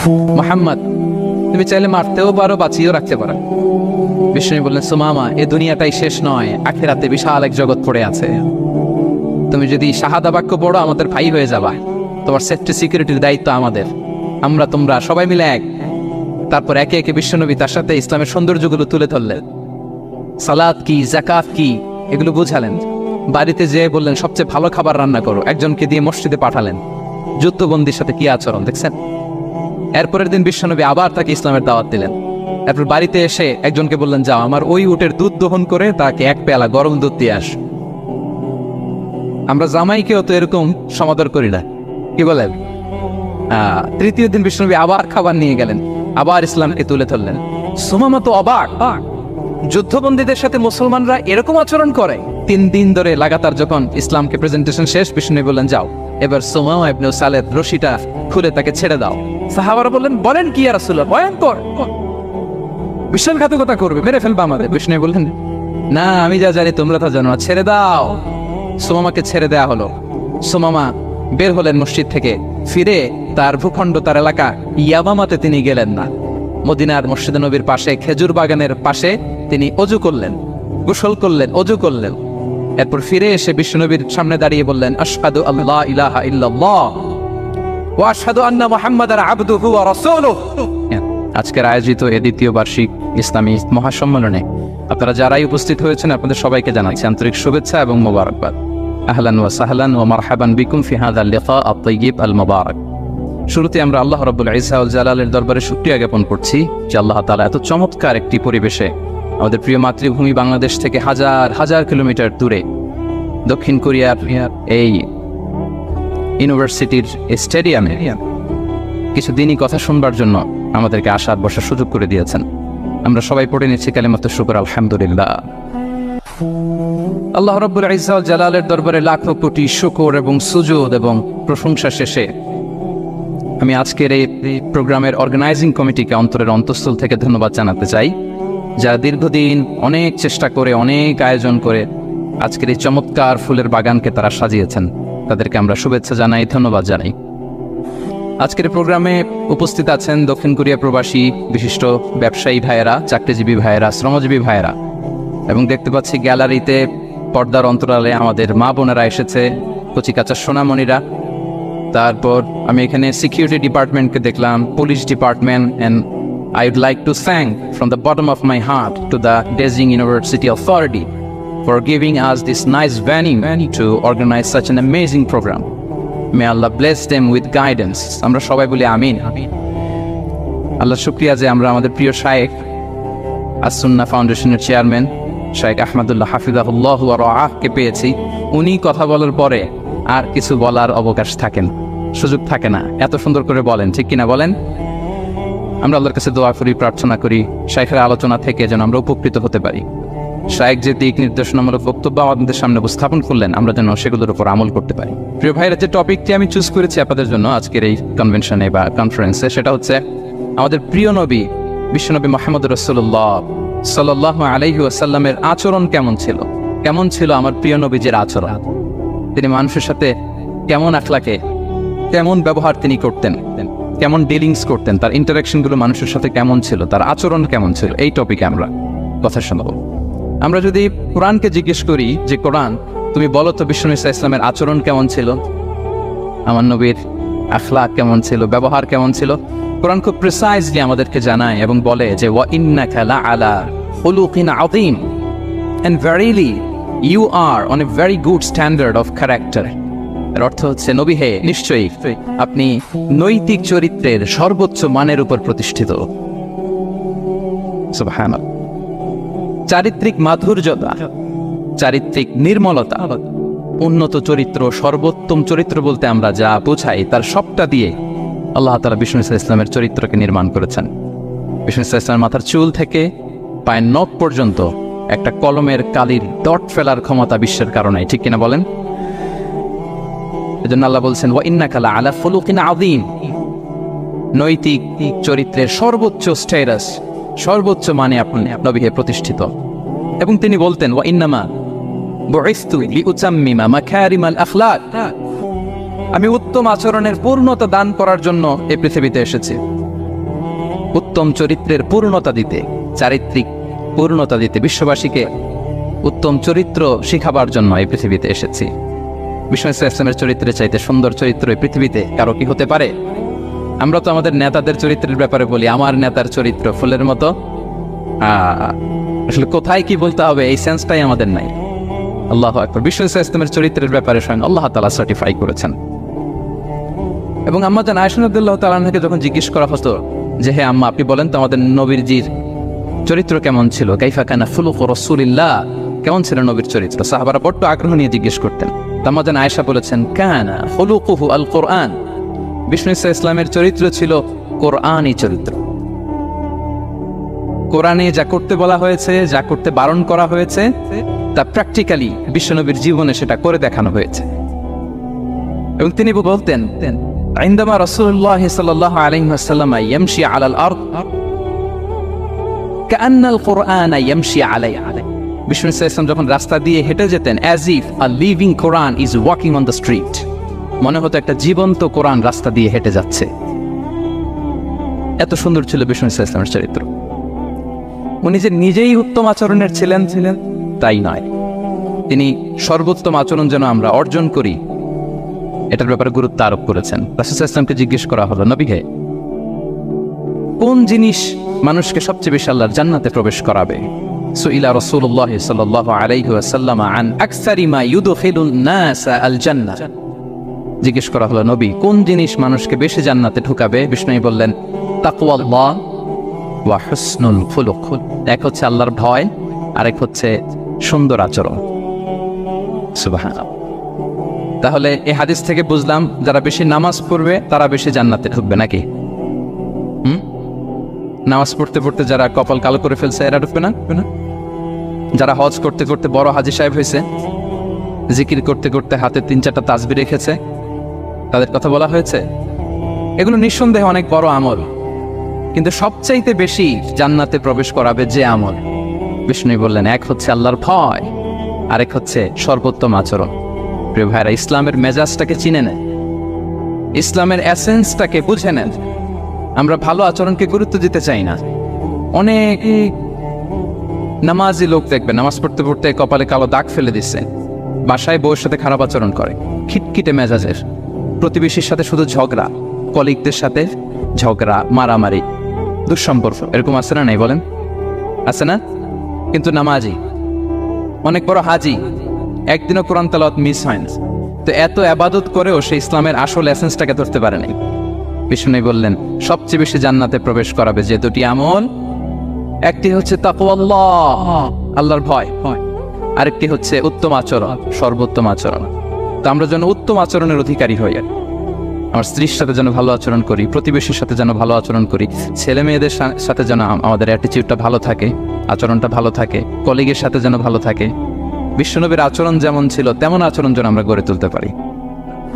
মুহাম্মদ তুমি চাইলে মারতেও পারো, বাঁচিয়েও রাখতে পারো। বিষ্ণু বললেন, সুমামা, এ দুনিয়াটাই শেষ নয়, আখিরাতে বিশাল এক জগৎ পড়ে আছে। তুমি যদি শাহাদা বাক্য পড়ো আমাদের ভাই হয়ে যাবা, তোমার সেফটি সিকিউরিটির দায়িত্ব আমাদের, আমরা তোমরা সবাই মিলে এক। তারপর একে একে বিশ্বনবী তার সাথে ইসলামের সৌন্দর্যগুলো তুলে ধরলেন। সালাত কি, যাকাত কি, এগুলো বুঝালেন। বাড়িতে যেয়ে বললেন সবচেয়ে ভালো খাবার রান্না করো, একজনকে দিয়ে মসজিদে পাঠালেন। যুদ্ধবন্দির সাথে কি আচরণ দেখছেন। এরপরের দিন বিশ্বনবী আবার তাকে ইসলামের দাওয়াত দিলেন। এরপর বাড়িতে এসে একজনকে বললেন, যাও আমার ওই উটের দুধ দহন করে তাকে এক পেয়ালা গরম দুধ দিয়ে আস। আমরা জামাইকেও তো এরকম সমাদর করি না, কি বলেন। তৃতীয় দিন বিশ্বনবী আবার খাবার নিয়ে গেলেন, আবার ইসলামকে তুলে ধরলেন। সুমামা তো অবাক, যুদ্ধবন্দীদের সাথে মুসলমানরা এরকম আচরণ করে। 3 দিন ধরে লাগাতার যখন ইসলামকে প্রেজেন্টেশন শেষ, বিষ্ণু বললেন, যাও এবার সুমামা ইবনে সালেদ রশিটা খুলে তাকে ছেড়ে দাও। সাহাবারা বললেন, বলেন কি ইয়া রাসূলুল্লাহ, ভয়ঙ্কর, বিশ্বাসঘাতকতা করবে, মেরে ফেলবে আমাদের। বিষ্ণু বললেন, না, আমি যা জানি তোমরা তা জানো না, ছেড়ে দাও। সুমামাকে ছেড়ে দেয়া হলো। সুমামা বের হলেন মসজিদ থেকে, ফিরে তার ভূখণ্ড, তার এলাকা ইয়ামামাতে তিনি গেলেন না। মদিনার মসজিদে নবীর পাশে খেজুর বাগানের পাশে তিনি অজু করলেন, গোসল করলেন, অজু করলেন। এরপর ফিরে এসে বিশ্বনবীর সামনে দাঁড়িয়ে বললেন, আশহাদু আল্লা ইলাহা ইল্লাল্লাহ ওয়া আশহাদু আন্না মুহাম্মাদান আবদুহু ওয়া রাসূলুহু। আজকের আয়োজিত এই দ্বিতীয় বার্ষিক ইসলামী মহাসম্মেলনে আপনারা যারাই উপস্থিত হয়েছেন আপনাদের সবাইকে জানাচ্ছি আন্তরিক শুভেচ্ছা এবং মোবারকবাদ। আহলান ওয়া সাহলান ওয়া মারহাবান বিকুম ফি হাযাল লিকা আত-তাইয়্যিব আল মুবারাক। শুরুতে আমরা আল্লাহ রাব্বুল ইজ্জা ওয়াল জালালের দরবারে শুকরিয়া জ্ঞাপন করছি যে আল্লাহ তাআলা এত চমৎকার একটি পরিবেশে আমাদের প্রিয় মাতৃভূমি বাংলাদেশ থেকে হাজার হাজার কিলোমিটার দূরে দক্ষিণ কোরিয়ার এই ইউনিভার্সিটির স্টেডিয়ামে কিছু দিনই কথা শুনবার জন্য আমাদেরকে আসার বসার সুযোগ করে দিয়েছেন। আমরা সবাই পড়ে নিচ্ছি কালিমাত শুকর, আলহামদুলিল্লাহ। আল্লাহ রাব্বুল ইজ্জা ওয়াল জালালের দরবারে লাখো কোটি শুকর এবং সুজুদ এবং প্রশংসা শেষে আমি আজকের এই প্রোগ্রামের অর্গানাইজিং কমিটিকে অন্তরের অন্তঃস্থল থেকে ধন্যবাদ জানাতে চাই, যারা দীর্ঘদিন অনেক চেষ্টা করে, অনেক আয়োজন করে আজকের এই চমৎকার ফুলের বাগানকে তারা সাজিয়েছেন। তাদেরকে আমরা শুভেচ্ছা জানাই, ধন্যবাদ জানাই। আজকের প্রোগ্রামে উপস্থিত আছেন দক্ষিণ কোরিয়া প্রবাসী বিশিষ্ট ব্যবসায়ী ভাইয়েরা, চাকরিজীবী ভাইয়েরা, শ্রমজীবী ভাইয়েরা, এবং দেখতে পাচ্ছি গ্যালারিতে পর্দার অন্তরালে আমাদের মা বোনেরা এসেছে, কচিকাচা সোনামণিরা। তারপর আমি এখানে সিকিউরিটি ডিপার্টমেন্টকে দেখলাম, police department, and I would like to thank from the bottom of my heart to the Beijing University Authority for giving us this nice venue to organize such an amazing program. May Allah bless them with guidance. আমরা সবাই বলি আমিন। আল্লাহ শুকরিয়া যে আমরা আমাদের প্রিয় শায়েখ আস-সুন্নাহ ফাউন্ডেশনের চেয়ারম্যান শায়েখ আহমদুল্লাহ হাফিজাহুল্লাহ ওয়া রাআহকে পেয়েছি। উনি কথা বলার পরে আর কিছু বলার অবকাশ থাকে না, সুযোগ থাকে না, এত সুন্দর করে বলেন, ঠিক কিনা বলেন। আমরা আল্লাহর কাছে দোয়া করি, প্রার্থনা করি শায়েখের আলোচনা থেকে যেন আমরা উপকৃত হতে পারি। শায়েখ যে দিক নির্দেশনামূলক বক্তব্য আমাদের সামনে উপস্থাপন করলেন, আমরা যেন সেগুলোর উপর আমল করতে পারি। প্রিয় ভাইরা, যে টপিকটি আমি চুজ করেছি আপনাদের জন্য আজকের এই কনভেনশনে বা কনফারেন্সে, সেটা হচ্ছে আমাদের প্রিয় নবী বিশ্বনবী মুহাম্মদ রাসূলুল্লাহ সাল্লাল্লাহু আলাইহি ওয়াসাল্লামের আচরণ কেমন ছিল। কেমন ছিল আমার প্রিয় নবীজির আচরণ, তিনি মানুষের সাথে কেমন আখলাকে, কেমন ব্যবহার তিনি করতেন, কেমন ডিলিংস করতেন, তার ইন্টারাকশনগুলো মানুষের সাথে কেমন ছিল, তার আচরণ কেমন ছিল, এই টপিকে আমরা কথা শোনাবো। আমরা যদি কোরআনকে জিজ্ঞেস করি যে কোরআন তুমি বলো তো বিশ্বনবী সাল্লাল্লাহু আলাইহি ওয়াসাল্লামের আচরণ কেমন ছিল, আমার নবীর আখলাক কেমন ছিল, ব্যবহার কেমন ছিল, কোরআন খুব প্রিসাইজলি আমাদেরকে জানায় এবং বলে যে ওয়া ইন্নাকা লাআলা খুলুকিন আযীম, and verily you are on a very good standard of character. এর অর্থ হচ্ছে, নবী হে, নিশ্চয়ই আপনি নৈতিক চরিত্রের সর্বোচ্চ মানের উপর প্রতিষ্ঠিত। সুবহানাল্লাহ। চারিত্রিক মাধুর্যতা, চারিত্রিক নির্মলতা, উন্নত চরিত্র, সর্বোত্তম চরিত্র বলতে আমরা যা বোঝাই তার সবটা দিয়ে আল্লাহ তাআলা বিষ্ণু ইসলামের চরিত্রকে নির্মাণ করেছেন। বিষ্ণু ইসলামের মাথার চুল থেকে পায়ের নখ পর্যন্ত একটা কলমের কালির ডট ফেলার ক্ষমতা বিশ্বের কারণে, ঠিক কিনা বলেন। এজন্য আল্লাহ বলছেন ওয়া ইন্নাকা লাআলা খুলুকিন আযীম, নৈতিক চরিত্রের সর্বোচ্চ স্ট্যাটাস, সর্বোচ্চ মানে আপনি নবী হে প্রতিষ্ঠিত। এবং তিনি বলতেন ওয়া ইন্নামা বুইসতু লিউতাম্মিমা মাকারিমাল আখলাক, আমি উত্তম আচরণের পূর্ণতা দান করার জন্য এই পৃথিবীতে এসেছি, উত্তম চরিত্রের পূর্ণতা দিতে, চারিত্রিক পূর্ণতা দিতে, বিশ্ববাসীকে উত্তম চরিত্র শিখাবার জন্য এই পৃথিবীতে এসেছি। বিষ্ণু ইসলামের চরিত্রের চাইতে সুন্দর চরিত্র এই পৃথিবীতে কারো কি হতে পারে? আমরা তো আমাদের নেতাদের চরিত্রের ব্যাপারে বলি, আমার নেতার চরিত্র ফুলের মতো। আসলে কোথায় কি বলতে হবে এই সেন্সটাই আমাদের নাই। আল্লাহু আকবার। বিষ্ণু ইসলামের চরিত্রের ব্যাপারে স্বয়ং আল্লাহ তাআলা সার্টিফাই করেছেন। এবং আম্মা জান আয়েশা রাদিয়াল্লাহু তাআলা আনহাকে যখন জিজ্ঞেস করা হতো যে হে আম্মা, আপনি বলেন তো আমাদের নবীজির চরিত্র কেমন ছিল, কাইফা কানা খুলুকু রাসূলিল্লাহ, কেমন ছিল নবীর চরিত্র, সাহাবারা বড় আগ্রহ নিয়ে জিজ্ঞেস করতেন। আম্মা জান আয়েশা বলেছেন কানা খুলুকুহু আল কোরআন, বিষ্ণু ইসলামের চরিত্র ছিল কোরআনী চরিত্র। কোরআনে যা করতে বলা হয়েছে, যা করতে বারণ করা হয়েছে, তা প্র্যাকটিক্যালি বিশ্বনবীর জীবনে সেটা করে দেখানো হয়েছে। এবং তিনি বলতেন عندما رسول الله صلى الله عليه وسلم يمشي على الأرض كأن القرآن يمشي عليه। বিষ্ণু ইসলাম যখন রাস্তা দিয়ে হেঁটে যেতেন, as if a living Quran is walking on the street, মনে হতো একটা জীবন্ত কোরআন রাস্তা দিয়ে হেঁটে যাচ্ছে। এত সুন্দর ছিল বিষ্ণু ইসলামের চরিত্র। উনি যে নিজেই উত্তম আচরণের ছিলেন তাই নয়, তিনি সর্বোত্তম আচরণ যেন আমরা অর্জন করি এটার ব্যাপারে গুরুত্ব আরোপ করেছেন। রাসূল ইসলামকে জিজ্ঞেস করা হলো, নবী হে, কোন জিনিস মানুষকে সবচেয়ে বেশি আল্লাহর জান্নাতে প্রবেশ করাবে? সুইলা রাসূলুল্লাহ সাল্লাল্লাহু আলাইহি ওয়াসাল্লাম আন আকসারি মা ইউদখিলুন নাস আল জান্নাহ। জিজ্ঞেস করা হলো, নবী কোন জিনিস মানুষকে বেশি জান্নাতে ঢুকাবে? বিষ্ণু বললেন তাকওয়াল্লাহ ওয়া হুসনুল খুলুক। এক হচ্ছে আল্লাহর ভয়, আরেক হচ্ছে সুন্দর আচরণ। সুবহানাল্লাহ। তাহলে এই হাদিস থেকে বুঝলাম যারা বেশি নামাজ পড়বে তারা বেশি জান্নাতে ঢুকবে নাকি? নামাজ পড়তে পড়তে যারা কপাল কালো করে ফেলছে এরা ঢুকবে না? যারা হজ করতে করতে বড় হাজী সাহেব হয়েছে, জিকির করতে করতে হাতে 3-4টা তাসবিহ রেখেছে, তাদের কথা বলা হয়েছে। এগুলো নিঃসন্দেহে অনেক বড় আমল, কিন্তু সবচাইতে বেশি জান্নাতে প্রবেশ করাবে যে আমল, বিষ্ণু বললেন এক হচ্ছে আল্লাহর ভয়, আরেক হচ্ছে সর্বোত্তম আচরণ। প্রিয় ভাইরা, ইসলামের মেজাজটাকে চিনে নেন, ইসলামের এসেন্সটাকে বুঝে নেন। আমরা ভালো আচরণকে গুরুত্ব দিতে চাই না। অনেক নামাজি লোক দেখবেন নামাজ পড়তে পড়তে কপালে কালো দাগ ফেলে দিচ্ছে, বাসায় বউয়ের সাথে খারাপ আচরণ করে, খিটখিটে মেজাজের, প্রতিবেশীর সাথে শুধু ঝগড়া, কলিগদের সাথে ঝগড়া, মারামারি, দুঃসম্পর্ক, এরকম আছে না? নাই বলেন, আছে না? কিন্তু নামাজি, অনেক বড় হাজি, একদিনও কোরআন তেলাওয়াত মিস হয় না। তো এত ইবাদত করেও সে ইসলামের আসল এসেন্সটাকে ধরতে পারে নাই। বিষ্ণু বললেন সবচেয়ে বেশি জান্নাতে প্রবেশ করাবে যে দুটি আমল, একটি হচ্ছে তাকওয়াল্লাহ, আল্লাহর ভয়, আরেকটি হচ্ছে উত্তম আচরণ, সর্বোত্তম আচরণ। তো আমরা যেন উত্তম আচরণের অধিকারী হই। আমার স্ত্রীর সাথে যেন ভালো আচরণ করি, প্রতিবেশীর সাথে যেন ভালো আচরণ করি, ছেলে মেয়েদের সাথে যেন আমাদের অ্যাটিটিউডটা ভালো থাকে, আচরণটা ভালো থাকে, কলিগের সাথে যেন ভালো থাকে। বিশ্বনবীর আচরণ যেমন ছিল তেমন আচরণ যেন আমরা গড়ে তুলতে পারি।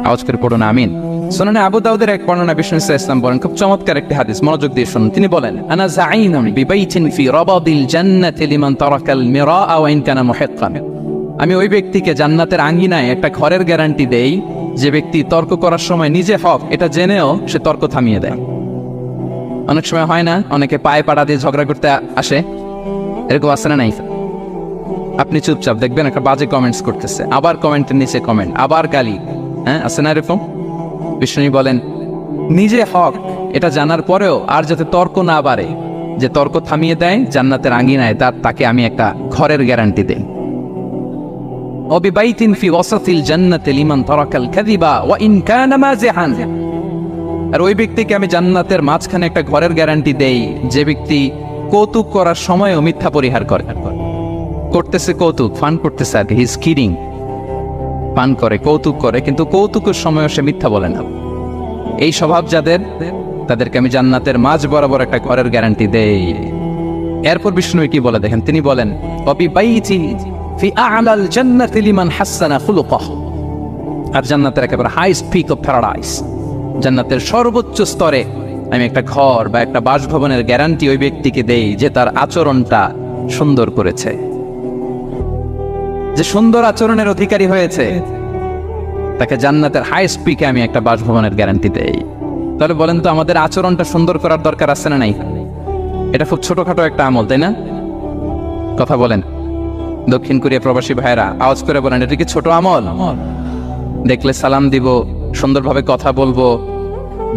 আওয়াজ করে পড়ুন আমিন। সুনানে আবু দাউদের এক বর্ণনা বিষ্ণু ইসলাম বলেন, খুব চমৎকার একটি হাদিস, মনোযোগ দিয়ে শুনুন। তিনি বলেন আনা যাঈনুন বিবাইতিন ফি রাবাদিল জান্নাতি লিমান তারাকাল মিরাআ ওয়া ইন কানা মুহিক্কান। আমি ওই ব্যক্তিকে জান্নাতের আঙ্গিনায় একটা ঘরের গ্যারান্টি দেই যে ব্যক্তি তর্ক করার সময় নিজে হক এটা জেনেও সে তর্ক থামিয়ে দেয়। অনেক সময় হয় না, অনেকে পায়ে পাড়া দিয়ে ঝগড়া করতে আসে, এরকম আছে না নাই? আপনি চুপচাপ দেখবেন একটা বাজে কমেন্টস করতেছে, আবার কমেন্টের নিচে কমেন্ট, আবার গালি, হ্যাঁ আছে না এরকম? বিষ্ণু বলেন নিজে হক এটা জানার পরেও আর যাতে তর্ক না বাড়ে, যে তর্ক থামিয়ে দেয় জান্নাতের আঙ্গিনায়, তাকে আমি একটা ঘরের গ্যারান্টি দেই। وببيت في وسط الجنة لمن ترك الكذب وإن كان مازحا। আর ওই ব্যক্তিকে আমি জান্নাতের মাঝখানে একটা ঘরের গ্যারান্টি দেই যে ব্যক্তি কৌতুক করার সময়ও মিথ্যা পরিহার করে। করতেছে কৌতুক, ফান করতেছে আর কি, হি ইজ কিডিং, পান করে, কৌতুক করে, কিন্তু কৌতুকের সময়ও সে মিথ্যা বলে না। এই স্বভাব যাদের, তাদেরকে আমি জান্নাতের মাঝ বরাবর একটা ঘরের গ্যারান্টি দেই। এরপর বিষ্ণু কি বলে দেখেন, তিনি বলেন وببيت في أعلى الجنة لمن حسن خلقه। আর জান্নাতের একেবারে হাইস্ট পিক অফ প্যারাডাইস, জান্নাতের সর্বোচ্চ স্তরে আমি একটা ঘর বা একটা বাসভবনের গ্যারান্টি ওই ব্যক্তিকে দেই যে তার আচরণটা সুন্দর করেছে, যে সুন্দর আচরণের অধিকারী হয়েছে, তাকে জান্নাতের হাইস্ট পিকে আমি একটা বাসভবনের গ্যারান্টি দেই। তাহলে বলেন তো আমাদের আচরণটা সুন্দর করার দরকার আছে না নাই? এটা খুব ছোটখাটো একটা আমল, তাই না? কথা বলেন দক্ষিণ কোরিয়া প্রবাসী ভাইয়েরা, আওয়াজ করে বলেন, এটা কি ছোট আমল? দেখলে সালাম দিব, সুন্দরভাবে কথা বলবো,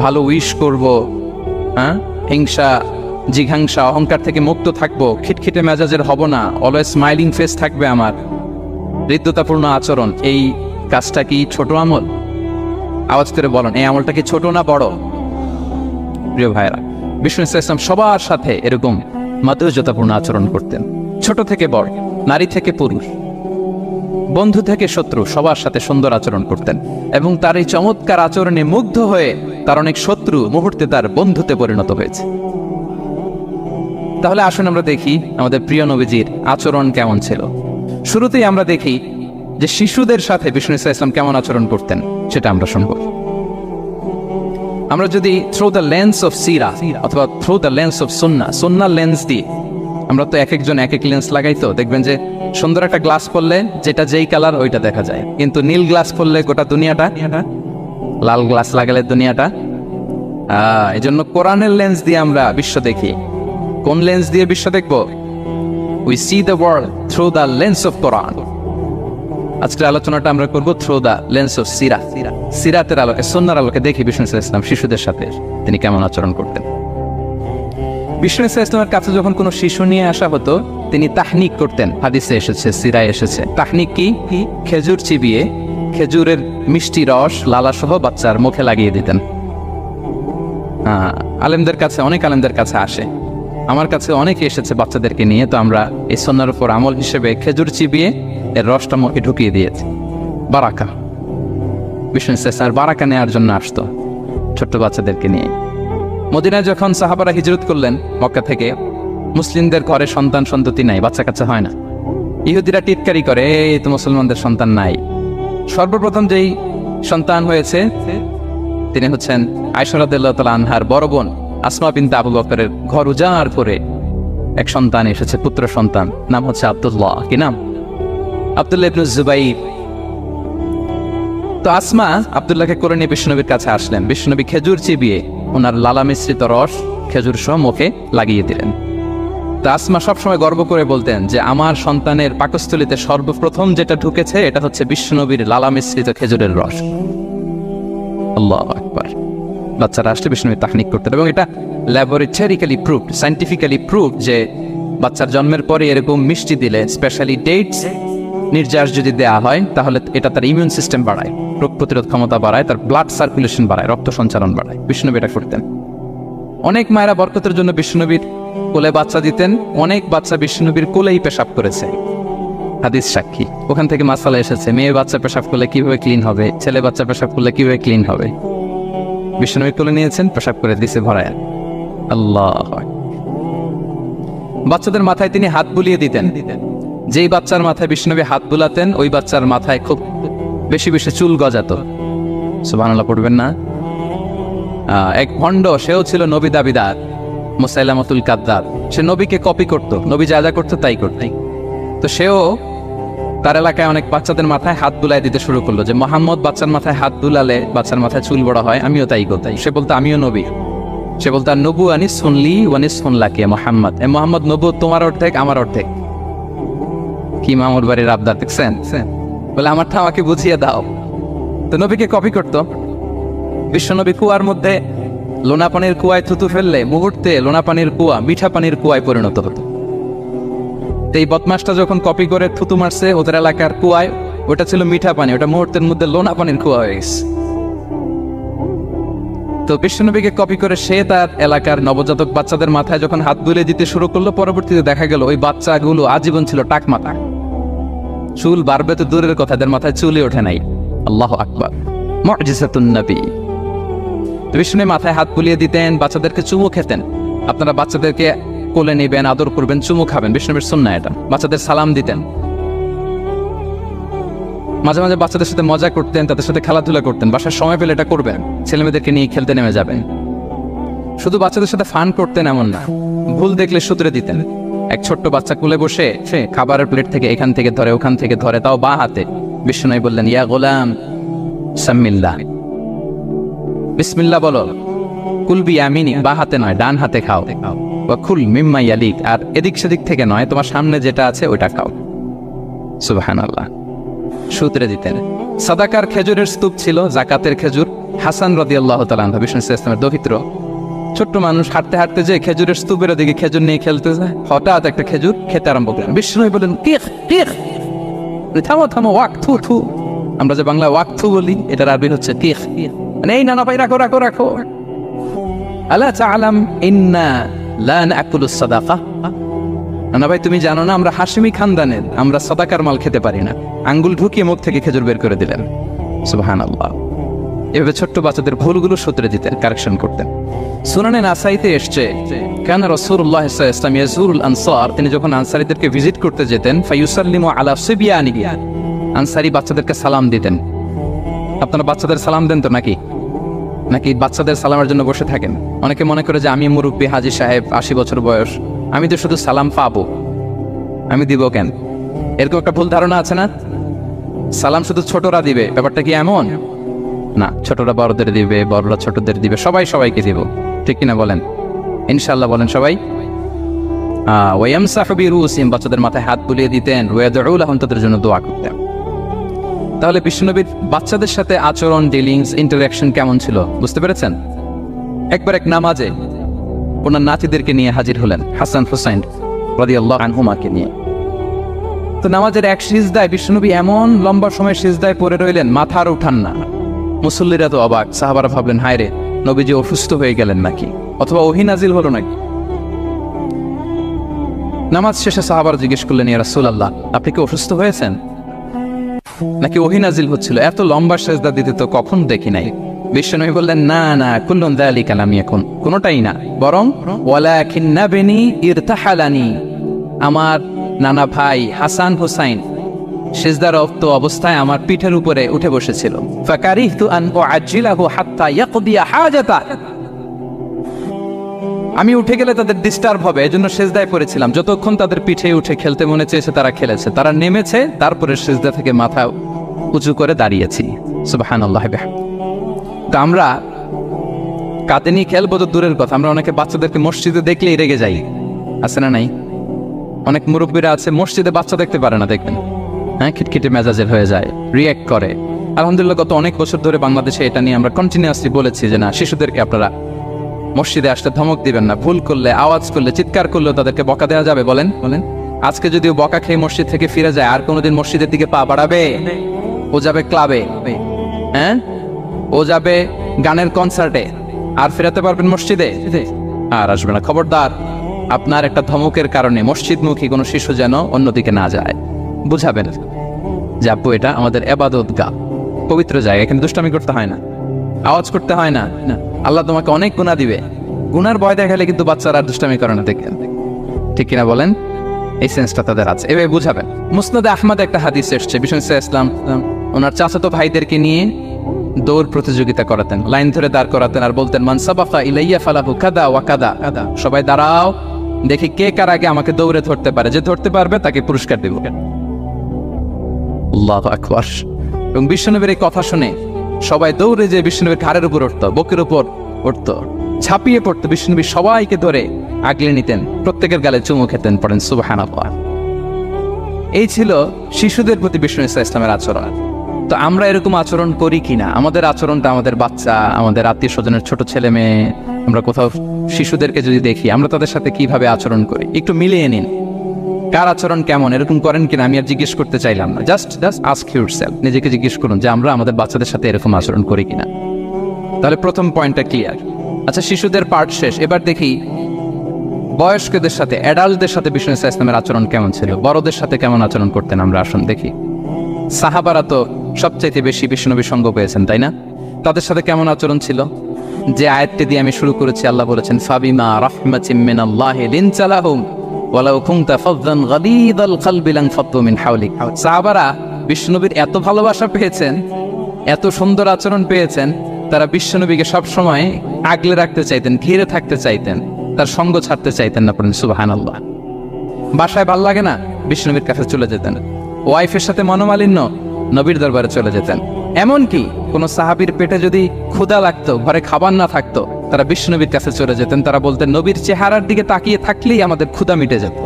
ভালো উইশ করব, হ্যাঁ, হিংসা জিঘাংসা অহংকার থেকে মুক্ত থাকবো, খিটখিটে মেজাজের হব না, অলওয়েজ স্মাইলিং ফেস থাকবে আমার, হৃদ্যতাপূর্ণ আচরণ, এই কাজটা কি ছোট আমল? আওয়াজ করে বলেন, এই আমলটা কি ছোট না বড়? প্রিয় ভাইয়েরা, বিষ্ণু ইসলাম সবার সাথে এরকম মাধুর্যতাপূর্ণ আচরণ করতেন, ছোট থেকে বড়, নারী থেকে পুরুষ, বন্ধু থেকে শত্রু, সবার সাথে সুন্দর আচরণ করতেন। এবং তার এই চমৎকার আচরণে মুগ্ধ হয়ে তার অনেক শত্রু মুহূর্তে তার বন্ধুতে পরিণত হয়েছে। তাহলে আসুন আমরা দেখি আমাদের প্রিয় নবীজির আচরণ কেমন ছিল। শুরুতেই আমরা দেখি যে শিশুদের সাথে বিষ্ণু ইসলাম কেমন আচরণ করতেন, সেটা আমরা শুনব। আমরা যদি থ্রু দ্য লেন্স অফ সিরা অথবা through the lens of Sunnah lens দিয়ে, আমরা তো এক একজন এক এক লেন্স লাগাই, তো দেখবেন যে সুন্দর একটা গ্লাস পরলে যেটা যেই কালার ওইটা দেখা যায়, কিন্তু নীল গ্লাস পরলে গোটা দুনিয়াটা, লাল গ্লাস লাগালে দুনিয়াটা। এই জন্য কোরআনের লেন্স দিয়ে আমরা বিশ্ব দেখি। কোন লেন্স দিয়ে বিশ্ব দেখব? We see the world through the lens of Quran. আজকের আলোচনাটা আমরা করব থ্রু দ্য লেন্স অফ সিরাতের আলোকে, সুন্নাহর আলোকে দেখি বিষ্ণু ইসলাম শিশুদের সাথে তিনি কেমন আচরণ করতেন। বিষ্ণু ইসলামের কাছে যখন কোনো শিশু নিয়ে আসা হতো, তিনি তাহনিক করতেন। হাদিসে এসেছে, সিরায় এসেছে। তাহনিক কি? খেজুর চিবিয়ে খেজুরের মিষ্টি রস লালাসহ বাচ্চার মুখে লাগিয়ে দিতেন। আলেমদের কাছে, অনেক আলেমদের কাছে আসে, আমার কাছে অনেকে এসেছে বাচ্চাদেরকে নিয়ে, তো আমরা এই সুন্নাহর উপর আমল হিসেবে খেজুর চিবিয়ে এর রসটা মুখে ঢুকিয়ে দিয়েছি। বারাকা, বিষ্ণু ইসলাম বারাকা নেওয়ার জন্য আসতো ছোট্ট বাচ্চাদেরকে নিয়ে। মদিনায় যখন সাহাবারা হিজরত করলেন মক্কা থেকে, মুসলিমদের ঘরে সন্তান সন্ততি নাই, বাচ্চা কাচ্চা হয় না। ইহুদিরা টিটকারি করে, এই তো মুসলমানদের সন্তান নাই। সর্বপ্রথম যেই সন্তান হয়েছে তিনি হচ্ছেন আয়েশা রাদিয়াল্লাহু তাআলা আনহার বড় বোন আসমা বিনতে আবু বকরের ঘর উজাড় করে এক সন্তান এসেছে, পুত্র সন্তান, নাম হচ্ছে আব্দুল্লাহ। কি নাম? আব্দুল্লাহ ইবনে জুবাইর। তো আসমা আব্দুল্লাহকে করে নিয়ে বিষ্ণুনবীর কাছে আসলেন। বিষ্ণুনবী খেজুর চিবিয়ে ওনার লালা মিশ্রিত রস খেজুর সহ মুখে লাগিয়ে দিলেন। তো আসমা সবসময় গর্ব করে বলতেন যে আমার সন্তানের পাকস্থলীতে সর্বপ্রথম যেটা ঢুকেছে এটা হচ্ছে বিষ্ণুনবীর লালা মিশ্রিত খেজুরের রস। আল্লাহু আকবার। বাচ্চারা আসলে বিষ্ণুনবী তাহনিক করতেন, এবং এটা ল্যাবরেটরিক্যালি প্রুভড, সায়েন্টিফিক্যালি প্রুভড যে বাচ্চার জন্মের পরে এরকম মিষ্টি দিলে, স্পেশালি ডেটস নির্যাস যদি দেওয়া হয়, তাহলে এটা তার ইমিউন সিস্টেম বাড়ায়, রোগ প্রতিরোধ ক্ষমতা বাড়ায়, তার ব্লাড সার্কুলেশন বাড়ায়, রক্ত সঞ্চালন বাড়ায়। বিষ্ণুনবী এটা করতেন। অনেক মায়েরা বরকতের জন্য বিষ্ণুনবীর কোলে বাচ্চা দিতেন। অনেক বাচ্চা বিষ্ণুনবীর কোলেই পেশাব করেছে, হাদিস সাক্ষী। ওখান থেকে মাসালা এসেছে, মেয়ে বাচ্চা পেশাব করলে কিভাবে ক্লিন হবে, ছেলে বাচ্চা পেশাব করলে কিভাবে ক্লিন হবে। বিষ্ণুনবী কোলে নিয়েছেন, পেশাব করে দিছে ভরায়। আল্লাহ। বাচ্চাদের মাথায় তিনি হাত বুলিয়ে দিতেন। যেই বাচ্চার মাথায় বিষ্ণুনবী হাত বুলাতেন, ওই বাচ্চার মাথায় খুব বেশি বেশি চুল গজাতো। সুবহানাল্লাহ পড়বেন না? এক ভণ্ড, সেও ছিল নবী দাবিদার, মুসাইলামাতুল কাদ্দাব। সে নবীকে কপি করত, নবী যা যা করতো তাই করত। তো সেও তার এলাকায় অনেক বাচ্চাদের মাথায় হাত বুলাই দিতে শুরু করলো, যে মোহাম্মদ বাচ্চার মাথায় হাত বুলালে বাচ্চার মাথায় চুল বড় হয়, আমিও তাই করতাম। সে বলতো আমিও নবী। সে বলতো আর নবু আনিস শুনলি ওয়ানিস শুনলাকে মোহাম্মদ, এ মোহাম্মদ নবু তোমার অর্ধেক আমার অর্ধেক। কি মামুর বাড়ির আবদার দেখছেন? বলে আমারটা আমাকে বুঝিয়ে দাও। তো নবীকে কপি করতো। বিশ্বনবী কুয়ার মধ্যে লোনা পানির কুয়ায় থুতু ফেললে মুহূর্তে লোনা পানির কুয়া মিঠা পানির কুয়ায় পরিণত হতো। এই বদমাসটা যখন কপি করে থুতু মারছে ওদের এলাকার কুয়ায়, ওটা ছিল মিঠা পানি, ওটা মুহূর্তের মধ্যে লোনা পানির কুয়া হয়ে গেছে। তো বিশ্বনবীকে কপি করে সে তার এলাকার নবজাতক বাচ্চাদের মাথায় যখন হাত বুলে দিতে শুরু করলো, পরবর্তীতে দেখা গেল ওই বাচ্চাগুলো আজীবন ছিল টাকমাথা। চুল বাড়বে তো দূরের কথা, এদের মাথায় চুলই ওঠে নাই। আল্লাহু আকবার, মুজিজাতুন নবী। বিষ্ণুনবী মাথায় হাত বুলিয়ে দিতেন, বাচ্চাদেরকে চুমু খেতেন। আপনারা বাচ্চাদেরকে কোলে নেবেন, আদর করবেন, চুমু খাবেন, বিষ্ণুনবীর সুন্নাহ এটা। বাচ্চাদের সালাম দিতেন। মাঝে মাঝে বাচ্চাদের সাথে মজা করতেন, তাদের সাথে খেলাধুলা করতেন। বাসার সময় পেলে এটা করবেন, ছেলেমেয়েদেরকে নিয়ে খেলতে নেমে যাবেন। শুধু বাচ্চাদের সাথে ফান করতেন এমন না, ভুল দেখলে শুধরে দিতেন। এক ছোট্ট বাচ্চা কোলে বসে সে খাবারের প্লেট থেকে এখান থেকে ধরে ওখান থেকে ধরে, তাও বাঁ হাতে। বিষ্ণুনবী বললেন, ইয়া গোলাম সাম্মিল্লাহ, বিসমিল্লাহ বলো। কুল বিয়ামিনি, বা হাতে নয় ডান হাতে খাও। ওয়া কুল মিম্মা ইয়ালিক, আর এদিক সেদিক থেকে নয়, তোমার সামনে যেটা আছে ওইটা খাও। সুবহানাল্লাহ। সূত্রে দিতেন। সাদাকার খেজুরের স্তূপ ছিল, জাকাতের খেজুর। হাসান রাদিয়াল্লাহু তাআলা আনহু, বিষ্ণু ইসলামের দৌহিত্র, ছোট্ট মানুষ, হাঁটতে হাঁটতে যে খেজুরের স্তূপের দিকে খেজুর নিয়ে খেলতে যায়, হঠাৎ একটা খেজুর খেতে আরম্ভ করলেন। বিষ্ণু বলেন, কিখ কিখ, থামো থামো, ওয়াক থু থু। আমরা যে বাংলা ওয়াক থু বলি, এটার আরবি হচ্ছে কিখ। মানে এই নানা ভাই, রাখো রাখো রাখো। আলা তাআলাম ইন্না লা নাকুলুস সাদাকা। নানা ভাই, তুমি জানো না আমরা হাশিমি খানদানের, আমরা সাদাকার মাল খেতে পারি না। আঙ্গুল ঢুকিয়ে মুখ থেকে খেজুর বের করে দিলেন। সুবহানাল্লাহ। এভাবে ছোট্ট বাচ্চাদের ভুলগুলো শুধরে দিতেন, কারেকশন করতেন। সুনানে নাসাইতে এসছে, কান রাসূলুল্লাহ সাল্লাল্লাহু আলাইহি ওয়াসাল্লাম ইয়াজুরুল আনসার, তিনি যখন আনসারীদেরকে ভিজিট করতে যেতেন, ফায়ুসাল্লিমু আলা সিবিয়ানিহি, আনসারী বাচ্চাদেরকে সালাম দিতেন। আপনারা বাচ্চাদের সালাম দেন তো নাকি? নাকি বাচ্চাদের সালামের জন্য বসে থাকেন? অনেকে মনে করে যে আমি মুরব্বী, হাজী সাহেব, 80 বছর বয়স, আমি তো শুধু সালাম পাবো, আমি দিব কেন? এরকম একটা ভুল ধারণা আছে না? সালাম শুধু ছোটরা দিবে, ব্যাপারটা কি এমন না? ছোটরা বড়দের দিবে, বড়রা ছোটদের দিবে, সবাই সবাইকে দিব, ঠিক কিনা বলেন? ইনশাআল্লাহ বলেন সবাই। ওয়ায়ামসাহু বিরুসিহিম, বাচ্চাদের মাথায় হাত বুলিয়ে দিতেন। ওয়াদউ লাহুম, তাদের জন্য দোয়া করতেন। তাহলে বিশ্বনবীর বাচ্চাদের সাথে আচরণ, ডিলিংস, ইন্টারঅ্যাকশন কেমন ছিল বুঝতে পেরেছেন? একবার এক নামাজে ওনার নাতিদেরকে নিয়ে হাজির হলেন, হাসান হুসাইন রাদিয়াল্লাহু আনহুমাকে নিয়ে। তো নামাজের এক সিজদায় বিশ্বনবী এমন লম্বা সময় সিজদায় পড়ে রইলেন, মাথা আর উঠান না। মুসল্লিরা তো অবাক, সাহাবারা ভাবলেন, হায় রে, নবীজি অসুস্থ হয়ে গেলেন নাকি, অথবা ওহী নাজিল হলো নাকি। নামাজ শেষে সাহাবারা জিজ্ঞেস করলেন, ইয়া রাসূলুল্লাহ, আপনি কি অসুস্থ হয়েছেন নাকি ওহী নাজিল হচ্ছিল? এত লম্বা সিজদা দিতে তো কখন দেখি নাই। বিশ্বনবী বললেন, না না, কুল্লুন যালিকা লাম ইয়াকুন, কোনটাই না, বরং ওয়ালাকিন্না বিনি ইরতাহালানি, আমার নানা ভাই হাসান হুসাইন সিজদারত অবস্থায় আমার পিঠের উপরে উঠে বসেছিল। ফাকারিহতু আন উআজ্জিলাহু হাত্তা ইয়াকদিয়া হাজাতা, আমি উঠে গেলে তাদের ডিস্টার্ব হবে, এজন্য সিজদায় পড়েছিলাম। যতক্ষণ তাদের পিঠে উঠে খেলতে মনে চেয়েছে তারা খেলেছে, তারা নেমেছে, তারপরে সিজদা থেকে মাথা উঁচু করে দাঁড়িয়েছি। সুবহানাল্লাহ। তো আমরা কাঁধে নিয়ে খেলবো তো দূরের কথা, আমরা অনেকে বাচ্চাদেরকে মসজিদে দেখলেই রেগে যাই, আছে না নাই? অনেক মুরব্বীরা আছে মসজিদে বাচ্চা দেখতে পারে না, দেখবেন, হ্যাঁ, খিটখিটে মেজাজের হয়ে যায়, রিয়্যাক্ট করে। আলহামদুলিল্লাহ গত অনেক বছর ধরে বাংলাদেশে এটা নিয়ে আমরা কন্টিনিউয়াসলি বলেছি যে না, শিশুদেরকে আপনারা মসজিদে আসতে ধমক দিবেন না, ভুল করলে, আওয়াজ করলে, চিৎকার করলেও তাদেরকে বকা দেওয়া যাবে? বলেন বলেন। আজকে যদিও বকা খেয়ে মসজিদ থেকে ফিরে যায়, আর কোনোদিন মসজিদের দিকে পা বাড়াবে? ও যাবে ক্লাবে, হ্যাঁ, ও যাবে গানের কনসার্টে, আর ফেরাতে পারবেন মসজিদে? আর আসবে না। খবরদার, আপনার একটা ধমকের কারণে মসজিদমুখী কোনো শিশু যেন অন্যদিকে না যায়। বুঝাবেন যে আব্বু, এটা আমাদের ইবাদতগাহ, পবিত্র জায়গা, এখানে দুষ্টামি করতে হয় না, আওয়াজ করতে হয় না, আল্লাহ তোমাকে অনেক গুনাহ দিবে। গুনার ভয় দেখালে কিন্তু বাচ্চারা দুষ্টামি করে না, দেখেন, ঠিক কিনা বলেন? এই সেন্সটা তাদের আছে, এভাবে বুঝাবেন। মুসনাদে আহমদ একটা হাদিস এসছে, বিষ্ণু ইসলাম ওনার চাচাতো ভাইদেরকে নিয়ে দৌড় প্রতিযোগিতা করাতেন, লাইন ধরে দাঁড় করাতেন, আর বলতেন, মান সাবাকা ইলাইয়া ফালাহু কাদা ওয়া কাদা, সবাই দাঁড়াও, দেখি কে কার আগে আমাকে দৌড়ে ধরতে পারে, যে ধরতে পারবে তাকে পুরস্কার দেব। আল্লাহু আকবার। এবং বিশ্বনবীর এই কথা শুনে সবাই দৌড়ে যে বিশ্বনবীর ঘাড়ের উপর উঠতো, বুকের উপর উঠতো, ছাপিয়ে পড়তো, বিশ্বনবী সবাইকে ধরে আগলে নিতেন, প্রত্যেকের গালে চুমু খেতেন, পড়েন সুবহানাল্লাহ। এই ছিল শিশুদের প্রতি বিষ্ণু ইসলামের আচরণ। তো আমরা এরকম আচরণ করি কিনা? আমাদের আচরণটা আমাদের বাচ্চা, আমাদের আত্মীয় স্বজনের ছোট ছেলে মেয়ে, আমরা কোথাও শিশুদেরকে যদি দেখি, আমরা তাদের সাথে কিভাবে আচরণ করি, একটু মিলিয়ে নিন। কার আচরণ কেমন, এরকম করেন কিনা আমি আর জিজ্ঞেস করতে চাইলাম না, জাস্ট আস্ক ইউরসেলফ, নিজেকে জিজ্ঞেস করুন যে আমরা আমাদের বাচ্চাদের সাথে এরকম আচরণ করি কিনা। তাহলে প্রথম পয়েন্টটা ক্লিয়ার। আচ্ছা, শিশুদের পার্ট শেষ, এবার দেখি বয়স্কদের সাথে, অ্যাডাল্টদের সাথে বিষ্ণু ইসলামের আচরণ কেমন ছিল, বড়দের সাথে কেমন আচরণ করতেন আমরা, আসুন দেখি। সাহাবারা তো সবচাইতে বেশি বিশ্বনবীর সঙ্গ পেয়েছেন, তাই না? তাদের সাথে কেমন আচরণ ছিল? যে আয়াতটি দিয়ে আমি শুরু করেছি, আল্লাহ বলেছেন, ফাবিমা রাহমাতিম মিনাল্লাহি লিনতা লাহুম ওয়ালাউ কুনতা ফাযযান গালিযাল কলবি লানফাদ্দু মিন হাওলিক। সাহাবারা বিশ্বনবীর এত ভালোবাসা পেয়েছেন, এত সুন্দর আচরণ পেয়েছেন, তারা বিশ্বনবীকে সবসময় আগলে রাখতে চাইতেন, ঘিরে থাকতে চাইতেন, তার সঙ্গ ছাড়তে চাইতেন না। পড়েন সুবহানাল্লাহ। বাসায় ভাল লাগে না, বিশ্বনবীর কাছে চলে যেতেন। ওয়াইফের সাথে মনোমালিন্য, নবীর দরবারে চলে যেতেন। এমনকি কোন সাহাবীর পেটে যদি ক্ষুধা লাগতো, ঘরে খাবার না থাকতো, তারা বিশ্বনবীর কাছে চলে যেতেন। তারা বলতেন নবীর চেহারার দিকে তাকিয়ে থাকলেই আমাদের ক্ষুধা মিটে যেত।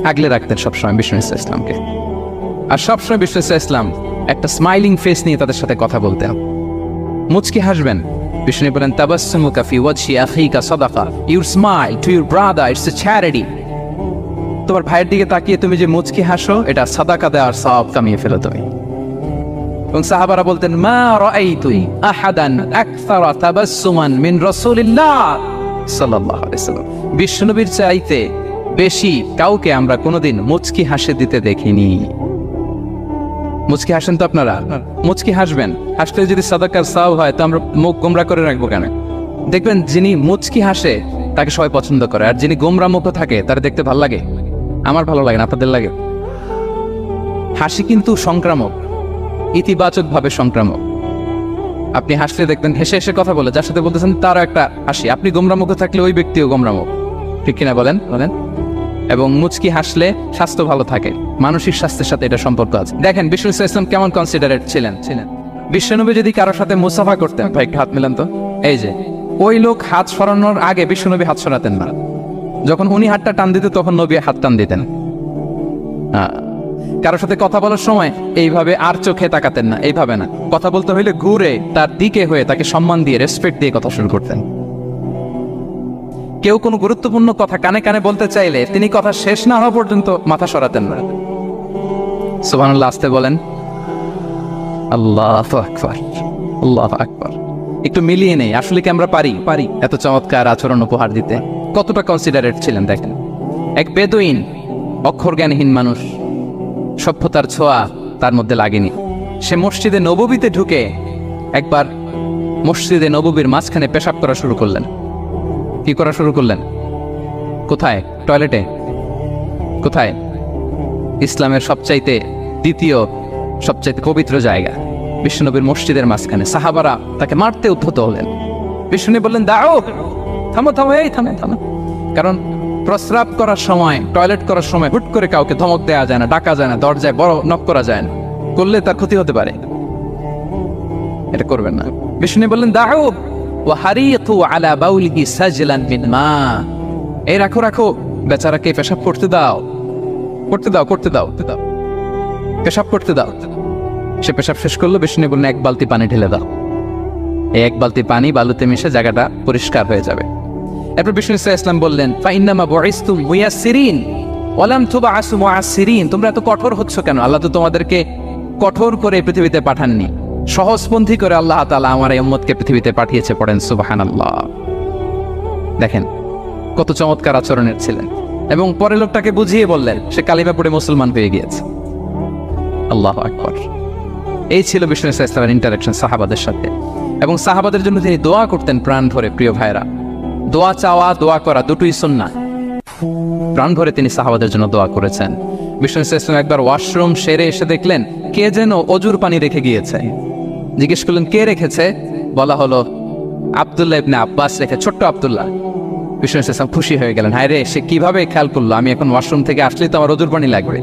আগলে রাখতেন সবসময় বিষ্ণু ইসলামকে। আর সবসময় বিষ্ণু ইসলাম একটা স্মাইলিং ফেস নিয়ে তাদের সাথে কথা বলতেন, মুচকি হাসবেন। বিষ্ণু বলেন তাবাসসুমুকা ফি ওয়াজহি আখিকা সাদাকা, your smile to your brother it's a charity. তোমার ভাইয়ের দিকে তাকিয়ে তুমি যে মুচকি হাসো, এটা সাদাকা দেওয়ার সওয়াব কামিয়ে ফেলো তুমি। এবং সাহাবারা বলতেন মা রাআইতু আহাদান আকসারা তাবাসসুমান মিন রাসূলিল্লাহ সাল্লাল্লাহু আলাইহি ওয়াসাল্লাম। বিশ্বনবীর চাইতে বেশি কাউকে আমরা কোনোদিন মুচকি হাসি দিতে দেখিনি। মুচকি হাসেন তো আপনারা? মুচকি হাসবেন। হাসলে যদি সাদাকার সওয়াব হয় তো আমরা মুখ গোমরা করে রাখবো কেন? দেখবেন যিনি মুচকি হাসে তাকে সবাই পছন্দ করে, আর যিনি গোমরা মুখ থাকে তার দেখতে ভালো লাগে। আমার ভালো লাগে না, আপনাদের লাগে? হাসি কিন্তু সংক্রামক, ইতিবাচক ভাবে সংক্রামক। আপনি হাসলে দেখবেন হেসে হেসে কথা বলে যার সাথে বলতেছেন তারও একটা হাসি। আপনি গোমরা মুখে থাকলে ওই ব্যক্তিও গোমরা মুখ, ঠিক কিনা বলেন? বলেন। এবং মুচকি হাসলে স্বাস্থ্য ভালো থাকে, মানসিক স্বাস্থ্যের সাথে এটা সম্পর্ক আছে। দেখেন বিষ্ণু ইসলাম কেমন কনসিডারেট ছিলেন। বিশ্বনবী যদি কারোর সাথে মুসাফা করতেন, ভাই একটু হাত মিলান তো, এই যে ওই লোক হাত সরানোর আগে বিশ্বনবী হাত সরাতেন না। যখন উনি হাতটা টান দিতেন তখন নবী হাত টান দিতেন। কারোর সাথে কথা বলার সময় এইভাবে আর চোখে তাকাতেন না, এইভাবে না। কথা বলতে হইলে ঘুরে তার দিকে হয়ে তাকে সম্মান দিয়ে রেসপেক্ট দিয়ে কথা শুরু করতেন। কেউ কোনো গুরুত্বপূর্ণ কথা কানে কানে বলতে চাইলে তিনি কথা শেষ না হওয়া পর্যন্ত মাথা সরাতেন না। সুবহানাল্লাহ, আসতে বলেন। আল্লাহু আকবার, আল্লাহু আকবার। একটু মিলিয়ে নেই, আসলে কি আমরা পারি এত চমৎকার আচরণ উপহার দিতে? কতটা কনসিডারেট ছিলেন দেখেন। এক বেদুইন, অক্ষর জ্ঞানহীন মানুষ, সভ্যতার ছোঁয়া তার মধ্যে লাগেনি। সে মসজিদে নববীতে ঢুকে একবার মসজিদে নববীর মাঝখানে পেশাব করা শুরু করলেন। কি করা শুরু করলেন? কোথায়? টয়লেটে? কোথায়? ইসলামের সবচাইতে দ্বিতীয় সবচাইতে পবিত্র জায়গা বিশ্বনবীর মসজিদের মাঝখানে। সাহাবারা তাকে মারতে উদ্ধত হলেন। বিশ্বনবী বললেন দাও, থামো থামো, এই থামো থামো। কারণ প্রস্রাব করার সময়, টয়লেট করার সময় হুট করে কাউকে ধমক দেওয়া যায় না, ডাকা যায় না, দরজায় বড় নক করা যায় না, করলে তার ক্ষতি হতে পারে। এটা করবেন না। বিষ্ণু বললেন দাও ওয়া হারিতু আলা বাউলিহি সাজলান মিন মা, এই রাখো রাখো, বেচারাকে পেশাব করতে দাও, করতে দাও, করতে দাও, পেশাব করতে দাও। সে পেশাব শেষ করলো। বিষ্ণু বললেন এক বালতি পানি ঢেলে দাও। এই এক বালতি পানি বালুতে মিশে জায়গাটা পরিষ্কার হয়ে যাবে। এরপর বিষ্ণু ইসলাম বললেন ফাইন্নামা বুইসতুম মুয়াসসিরিন ওয়া লাম তুবআসু মুআসসিরিন, তোমরা এত কঠোর হচ্ছ কেন? আল্লাহ তো তোমাদেরকে কঠোর করে পৃথিবীতে পাঠাননি, সহজপন্থী করে আল্লাহ তাআলা আমার এই উম্মতকে পৃথিবীতে পাঠিয়েছে। পড়েন সুবহানাল্লাহ। দেখেন কত চমৎকার আচরণের ছিলেন। এবং পরে লোকটাকে বুঝিয়ে বললেন, সে কালিমা পড়ে মুসলমান হয়ে গিয়েছে। আল্লাহু আকবার। এই ছিল বিষ্ণু ইসলামের ইন্টারাকশন সাহাবাদের সাথে। এবং সাহাবাদের জন্য তিনি দোয়া করতেন প্রাণ ভরে। প্রিয় ভাইরা, দোয়া চাওয়া, দোয়া করা দুটোই সুন্নাহ। প্রাণ ভরে তিনি সাহাবাদের জন্য দোয়া করেছেন। বিষ্ণু ইসলাম একবার ওয়াশরুম সেরে এসে দেখলেন কে যেন অজুর পানি রেখে গিয়েছে। জিজ্ঞেস করলেন কে রেখেছে? বলা হলো আব্দুল্লাহ ইবনে আব্বাস রেখে, ছোট্ট আব্দুল্লাহ। বিষ্ণু ইসলাম খুশি হয়ে গেলেন, হায় রে, সে কিভাবে খেয়াল করলো? আমি এখন ওয়াশরুম থেকে আসলেই তো আমার অজুর পানি লাগবে।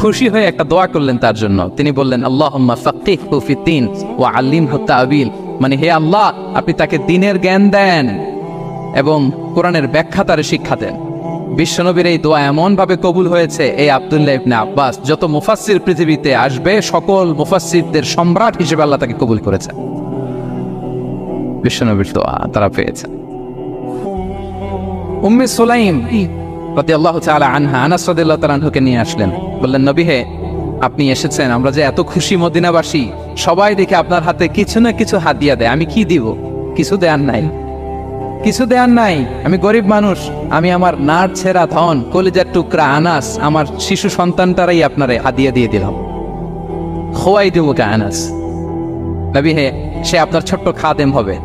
খুশি হয়ে একটা দোয়া করলেন তার জন্য। তিনি বললেন আল্লাহুম্মা ফাক্কিহহু ফিদ্দীন ওয়া আল্লিমহু তা'বীল, মানে হে আল্লাহ, আপনি তাকে দ্বীনের জ্ঞান দেন এবং কোরআনের ব্যাখ্যা তারে শিক্ষা দেন। বিশ্বনবীর এই দোয়া এমন ভাবে কবুল হয়েছে, এই আব্দুল্লাহ ইবনে আব্বাস যত মুফাসসির পৃথিবীতে আসবে সকল মুফাসসিরদের সম্রাট হিসেবে আল্লাহ তাকে কবুল করেছে। বিশ্বনবীর দোয়া তারা পেয়েছে। উম্মে সুলাইম রাদিয়াল্লাহু তাআলা আনহা আনাস রাদিয়াল্লাহু তাআলা আনহুকে নিয়ে আসলেন। বললেন নবী হে, আপনি এসেছেন, আমরা যে এত খুশি মদিনাবাসী, সবাই দেখে আপনার হাতে কিছু না কিছু হাদিয়া দেয়। আমি কি দিব? কিছু দেয়ার নাই, কিছু দেয়ার নাই। আমি গরিব মানুষ, আমি আমার নার ছেঁড়া ধন, কলিজার টুকরা আনাস, আমার শিশু সন্তানটারাই আপনারে হাদিয়া দিয়ে দিলাম। খোয়াই দেবো কে আনাস। নবী হে, সে আপনার ছোট্ট খাদেম হবে,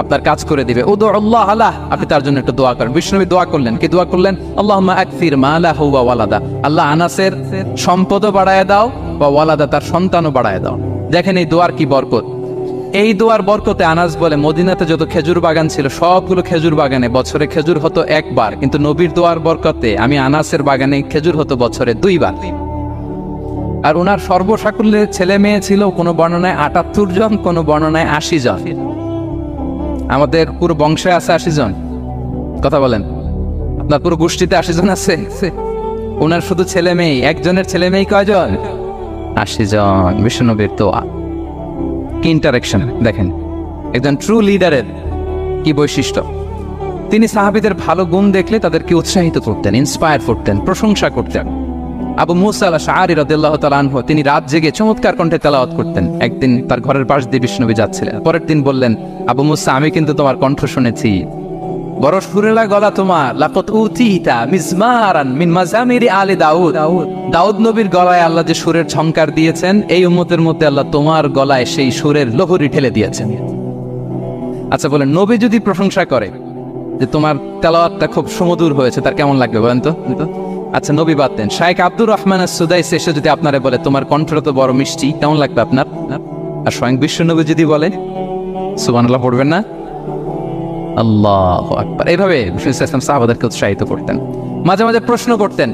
আপনার কাজ করে দিবে। উদু আল্লাহ আলাহ, আপনি তার জন্য একটু দোয়া করেন। বিষ্ণু নবী দোয়া করলেন। কি দোয়া করলেন? আল্লাহুম্মা আকসির মালাহু ওয়া ওয়ালাদা, আল্লাহ আনাসের সম্পদও বাড়ায় দাও, বা ওয়ালাদা তার সন্তানও বাড়ায় দাও। দেখেন এই দোয়ার কি বরকত। এই দোয়ার বরকতে আনাস বলে মদিনাতে যত খেজুর বাগান ছিল সবগুলো খেজুর বাগানে বছরে খেজুর হতো একবার, কিন্তু নবীর দোয়ার বরকতে আমি আনাসের বাগানে খেজুর হতো বছরে 2 বার। আর ওনার সর্বসাকুল্যে ছেলে মেয়ে ছিল কোনো বর্ণনায় ৭৮ জন, কোনো বর্ণনায় ৮০ জন। আমাদের পুরো বংশে আছে ৮০ জন, কথা বলেন। আপনার পুরো গোষ্ঠীতে ৮০ জন আছে? ওনার শুধু ছেলে মেয়ে, একজনের ছেলে মেয়ে কয়জন? ৮০ জন। বিশ্বনবীর তো কি ইন্টারেকশন দেখেন, একজন ট্রু লিডারের কি বৈশিষ্ট্য। তিনি সাহাবীদের ভালো গুণ দেখলে তাদেরকে উৎসাহিত করতেন, ইন্সপায়ার করতেন, প্রশংসা করতেন। আবু মুসা আল-আশআরী রাদিয়াল্লাহু তাআলা আনহু তিনি রাত জেগে চমৎকার কণ্ঠে তেলাওয়াত করতেন। একদিন তার ঘরের পাশ দিয়ে বিশ্বনবী যাচ্ছিলেন, পরের দিন বললেন, আবু মুসা আমি কিন্তু তোমার কণ্ঠ শুনেছি, বড় সুরেলা গলা তোমার। লাকাত উতিতা মিজমারান মিন মাজামিরি আলি দাউদ। দাউদ নবীর গলায় আল্লাহ যে সুরের ঝংকার দিয়েছেন, এই উম্মতের মধ্যে আল্লাহ তোমার গলায় সেই সুরের লহরী ঠেলে দিয়েছেন। আচ্ছা বলেন, নবী যদি প্রশংসা করে যে তোমার তেলাওয়াতটা খুব সুমধুর হয়েছে, তার কেমন লাগবে বলেন তো? আচ্ছা নবী বাদ দেন, শাইখ আব্দুর রহমান আস-সুদাইসি এসে যদি আপনারে বলে তোমার কণ্ঠটা তো বড় মিষ্টি, কেমন লাগবে আপনার? আর স্বয়ং বিশ্বনবী যদি বলে, সুবহানাল্লাহ পড়বেন না? আল্লাহু আকবার। এইভাবে বিশ্বনবী সাহাবাদেরকে উৎসাহিত করতেন। মাঝে মাঝে প্রশ্ন করতেন,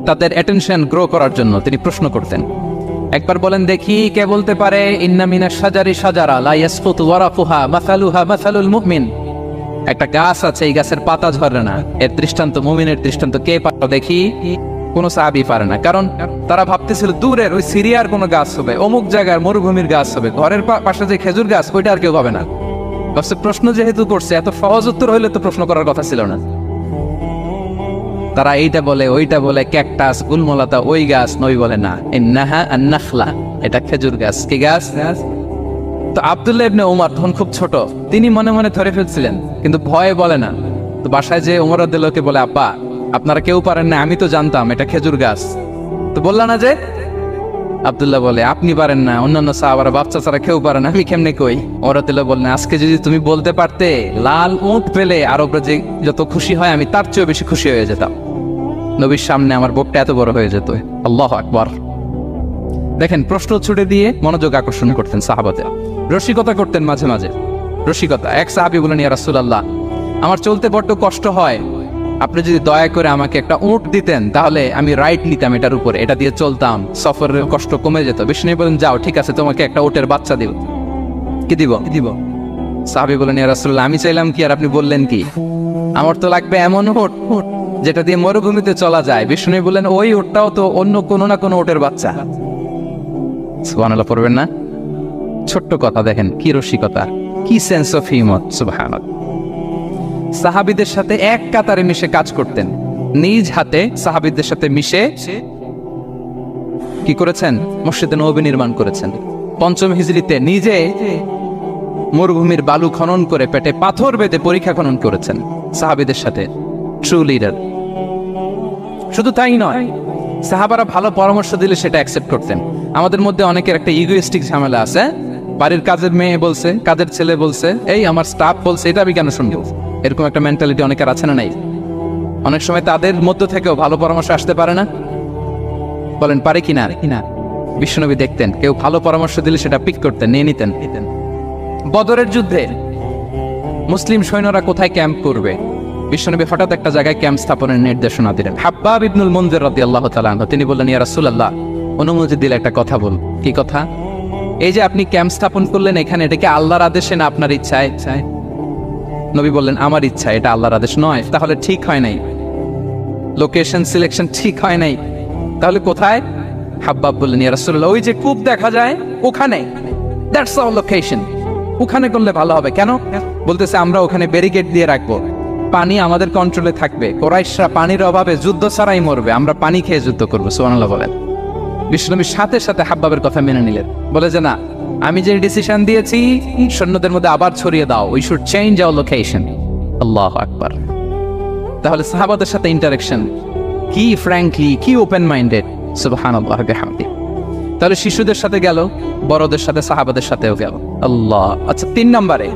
তাদের অ্যাটেনশন গ্রো করার জন্য তিনি প্রশ্ন করতেন। একবার বলেন দেখি, কে বলতে পারে ইন্না মিনাশ শাজারি শাজারা লা ইয়াসকুতু ওয়ারাকুহা মাসালুহা মাসালুল মুমিন। একটা গাছ আছে, এই গাছের পাতা ঝরে না, এর দৃষ্টান্ত মুমিনের দৃষ্টান্ত। কে পারো দেখি? কোন সাহাবী পারে না, কারণ তারা ভাবতেছিল দূরের ওই সিরিয়ার কোনো গাছ হবে, অমুক জায়গার মরুভূমির গাছ হবে, ঘরের পাশে যে খেজুর গাছ ওইটা আর কেউ হবে না। প্রশ্ন যেহেতু করছে, এত সহজ উত্তর হইলে তো প্রশ্ন করার কথা ছিল না। তারা এইটা বলে, ওইটা বলে, ক্যাকটাস, গুলমলাতা ওই গাছ। নবী বলে না, ইন্নাহা আন-নাখলা, এটা খেজুর গাছ। কি গাছ? তো আব্দুল্লাহ ইবনে উমর তখন খুব ছোট, তিনি মনে মনে ধরে ফেলছিলেন, কিন্তু ভয়ে বলে না। তো বাসায় যে উমর রাদিয়াল্লাহু বলে, আব্বা আপনারা কেউ পারেন না, আমি তো জানতাম এটা খেজুর গাছ, তো বললা না যে? আব্দুল্লাহ বলে, আপনি পারেন না, অন্যান্য সাহাবারা বাচ্চা ছাড়া কেউ পারে না, আমি কেমনে কই? উমর রাদিয়াল্লাহু বললেন, আজকে যদি তুমি বলতে পারতে, লাল উট পেলে আরবরা যে যত খুশি হয়, আমি তার চেয়েও বেশি খুশি হয়ে যেতাম। নবীর সামনে আমার বুকটা এত বড় হয়ে যেত। আল্লাহু আকবার। দেখেন, প্রশ্ন ছুড়ে দিয়ে মনোযোগ আকর্ষণ করতেন সাহাবাদের, রসিকতা করতেন মাঝে মাঝে। রসিকতা, এক সাহাবী বলেন, ইয়া রাসূলুল্লাহ আমার চলতে বড্ড কষ্ট হয়, আপনি যদি দয়া করে আমাকে একটা উট দিতেন, তাহলে আমি রাইড নিতাম এটার উপরে, এটা দিয়ে চলতাম, সফরের কষ্ট কমে যেত। বিষ্ণু বলেন, যাও ঠিক আছে, তোমাকে একটা উটের বাচ্চা দিব। কি দিব? সাহাবী বলেন, ইয়া রাসূলুল্লাহ আমি চাইলাম কি আর আপনি বললেন কি? আমার তো লাগবে এমন উট যেটা দিয়ে মরুভূমিতে চলা যায়। বিষ্ণু বলেন, ওই উটটাও তো অন্য কোনো না কোনো উটের বাচ্চা। সুবহানাল্লাহ পড়বেন না? ছোট্ট কথা, দেখেন কি রসিকতা, কি সেন্স অফ হিউমার। সুবহানাল্লাহ। সাহাবীদের সাথে এক কাতারে মিশে কাজ করতেন, নিজ হাতে সাহাবীদের সাথে মিশে কি করেছেন? মসজিদে নববী নির্মাণ করেছেন। ৫ম হিজরিতে নিজে মরুভূমির বালু খনন করে পেটে পাথর বেঁধে পরীক্ষা খনন করেছেন সাহাবীদের সাথে। True leader. শুধু তাই নয়, সাহাবারা ভালো পরামর্শ দিলে সেটা অ্যাকসেপ্ট করতেন। আমাদের মধ্যে অনেকের একটা ইগোইস্টিক ঝামেলা আছে, বাড়ির কাজের মেয়ে বলছে, কাজের ছেলে বলছে, এই আমার স্টাফ বলছে, এটা আমি কেন শুনবো? এরকম একটা মেন্টালিটি অনেকের আছে না নাই? অনেক সময় তাদের মধ্য থেকেও ভালো পরামর্শ আসতে পারে না, বলেন পারে কিনা? বিশ্বনবী দেখতেন, কেউ ভালো পরামর্শ দিলে সেটা পিক করতেন, নিয়ে নিতেন। বদরের যুদ্ধে মুসলিম সৈন্যরা কোথায় ক্যাম্প করবে, বিশ্বনবী হঠাৎ একটা জায়গায় ক্যাম্প স্থাপনের নির্দেশনা দিলেন। হাব্বাব ইবনুল মুনজির রাদিয়াল্লাহু তাআলা আনহু তিনি বললেন, ইয়া রাসূলুল্লাহ অনুমতি দিলে একটা কথা বল। কি কথা? এই যে আপনি ক্যাম্প স্থাপন করলেন এখানে, এটা কি আল্লাহর আদেশে না আপনার ইচ্ছায়? নবী বললেন, আমার ইচ্ছা, এটা আল্লাহর আদেশ নয়। তাহলে ঠিক হয় নাই, লোকেশন সিলেকশন ঠিক হয় নাই, তাহলে কোথায়? হাব্বাব বললেন, ইয়া রাসূলুল্লাহ ওই যে কূপ দেখা যায় ওখানে, দ্যাটস আওয়ার লোকেশন, ওখানে করলে ভালো হবে। কেন? বলতেছে, আমরা ওখানে ব্যারিকেড দিয়ে রাখবো, পানি আমাদের কন্ট্রোলে থাকবে, কুরাইশরা পানির অভাবে যুদ্ধ ছাড়াই মরবে, আমরা পানি খেয়ে যুদ্ধ করবো। সুবহানাল্লাহ বলেন। বিশ্বনবীর সাথে সাথে হাব্বাবের কথা মেনে নিলেন, বলে যে না, আমি যে ডিসিশন দিয়েছি সৈন্যদের মধ্যে আবার ছড়িয়ে দাও, we should change our location. আল্লাহু আকবার। তাহলে সাহাবাদের সাথে ইন্টারেকশন কি ফ্র্যাঙ্কলি, কি ওপেন মাইন্ডেড। সুবহানাল্লাহ বিহামদিহি। তাহলে শিশুদের সাথে গেল, বড়দের সাথে, সাহাবাদের সাথেও গেল। আল্লাহ। আচ্ছা, ৩ নম্বরে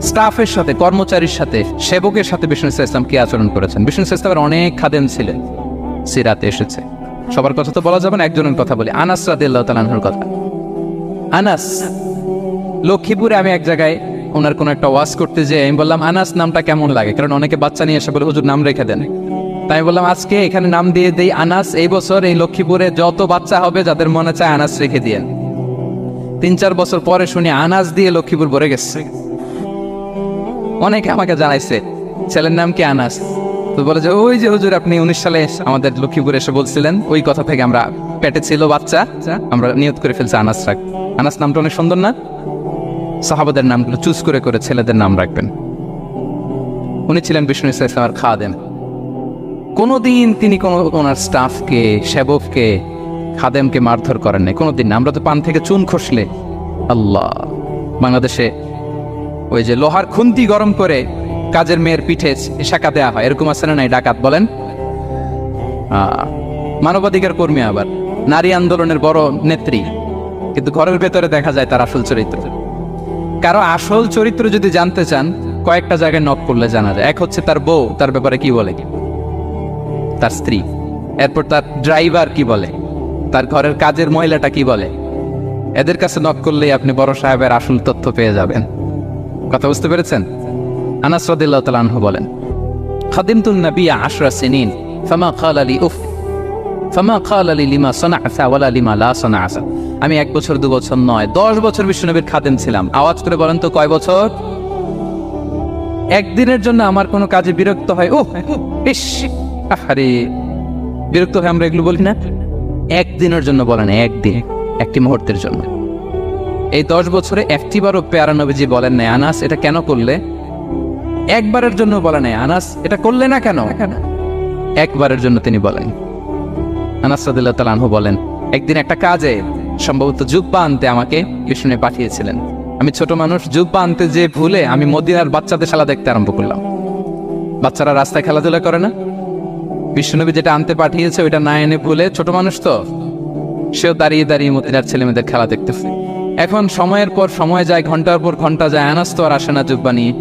স্টাফের সাথে, কর্মচারীর সাথে, সেবকের সাথে বিষ্ণু ইসলাম কি আচরণ করেছেন? বিষ্ণু ইসলামের অনেক খাদেম ছিলেন, সিরাতে এসেছে। সবার কথা তো বলা যাবে না, একজনের কথা বলি, আনাস রাদিয়াল্লাহু তাআলা আনহুর কথা। আনাস, লক্ষ্মীপুরে আমি এক জায়গায় ওনার কোন একটা ওয়াজ করতে যেয়ে আমি বললাম, আনাস নামটা কেমন লাগে? কারণ অনেকে বাচ্চা নিয়ে এসে বলে, হুজুর নাম রেখে দেন। তাই বললাম আজকে এখানে নাম দিয়ে দেই আনাস। এই বছর এই লক্ষ্মীপুরে যত বাচ্চা হবে যাদের মনে চায় আনাস রেখে দিয়ে, 3-4 বছর পরে শুনি আনাস দিয়ে লক্ষ্মীপুর ভরে গেছে। অনেকে আমাকে জানাইছে ছেলের নাম কি আনাস, তো বলে যে ওই যে হুজুর আপনি 19 সালে আমাদের লক্ষ্মীপুরে এসে বলছিলেন, ওই কথা থেকে আমরা পেটে ছিল বাচ্চা, আমরা নিয়ত করে ফেলছি আনাস রাখ। আনাস নামটা অনেক সুন্দর না? সাহাবাদের নামগুলো চুজ করে করে ছেলেদের নাম রাখবেন। উনি ছিলেন বিষ্ণু ইসলামের খাদেম। কোনোদিন তিনি কোনো ওনার স্টাফকে, সেবককে, খাদেমকে মারধর করেন নাই কোনোদিন। আমরা তো পান থেকে চুন খসলে আল্লাহ, বাংলাদেশে ওই যে লোহার খুন্তি গরম করে কাজের মেয়ের পিঠে শাখা দেওয়া হয়, এরকম আছে না নাই? ডাকাত বলেন, মানবাধিকার কর্মী, আবার নারী আন্দোলনের বড় নেত্রী, কিন্তু ঘরের ভেতরে দেখা যায় তার আসল চরিত্র। কারো আসল চরিত্র যদি জানতে চান, কয়েকটা জায়গায় নক করলে জানা যায়। এক হচ্ছে তার বউ তার ব্যাপারে কি বলে, তার স্ত্রী। এরপর তার ড্রাইভার কি বলে, তার ঘরের কাজের মহিলাটা কি বলে। এদের কাছে নক করলেই আপনি বড় সাহেবের আসল তথ্য পেয়ে যাবেন। কথা বুঝতে পেরেছেন? আনাস রাদিয়াল্লাহু তাআলা আনহু বলেন, খাদিমতুন নবী 10 সিনিন ফামা ক্বালা লি উফ ফামা ক্বালা লি লিমা সানা'তা ওয়ালা লিমা লা সানা'তা। আমি 1 বছর 2 বছর নয়, 10 বছর বিশ্বনবীর খাদেম ছিলাম। আওয়াজ করে বলেন তো কয় বছর? একদিনের জন্য আমার কোনো কাজে বিরক্ত হয়, ও ইস, আরে বিরক্ত হয়, আমরা এগুলো বলি না? একদিনের জন্য বলেন, একদিন, একটি মুহূর্তের জন্য। এই 10 বছরে একটিবারও পেয়ারা নবীজি বলেন নাই আনাস এটা কেন করলে? একবারের জন্য বলেন নাই আনাস এটা করলে না কেন? একবারের জন্য তিনি বলেন। আনাস রাদিয়াল্লাহু তাআলা আনহু বলেন, একদিন একটা কাজে সম্ভবত জুব্বা আনতে আমাকে বিষ্ণু পাঠিয়েছিলেন। আমি ছোট মানুষ, জুব্বা আনতে যে ভুলে আমি মদিনার বাচ্চাদের খেলা দেখতে আরম্ভ করলাম। বাচ্চারা রাস্তায় খেলাধুলা করে না? বিশ্বনবী যেটা আনতে পাঠিয়েছে ওইটা না এনে ভুলে, ছোট মানুষ তো, সেও দাঁড়িয়ে দাঁড়িয়ে মদিনার ছেলেমেয়েদের খেলা দেখতেছে। এখন সময়ের পর সময় যায়, ঘন্টার পর ঘন্টা যায়, আনাস তো আর আসে না জুব্বা নিয়ে।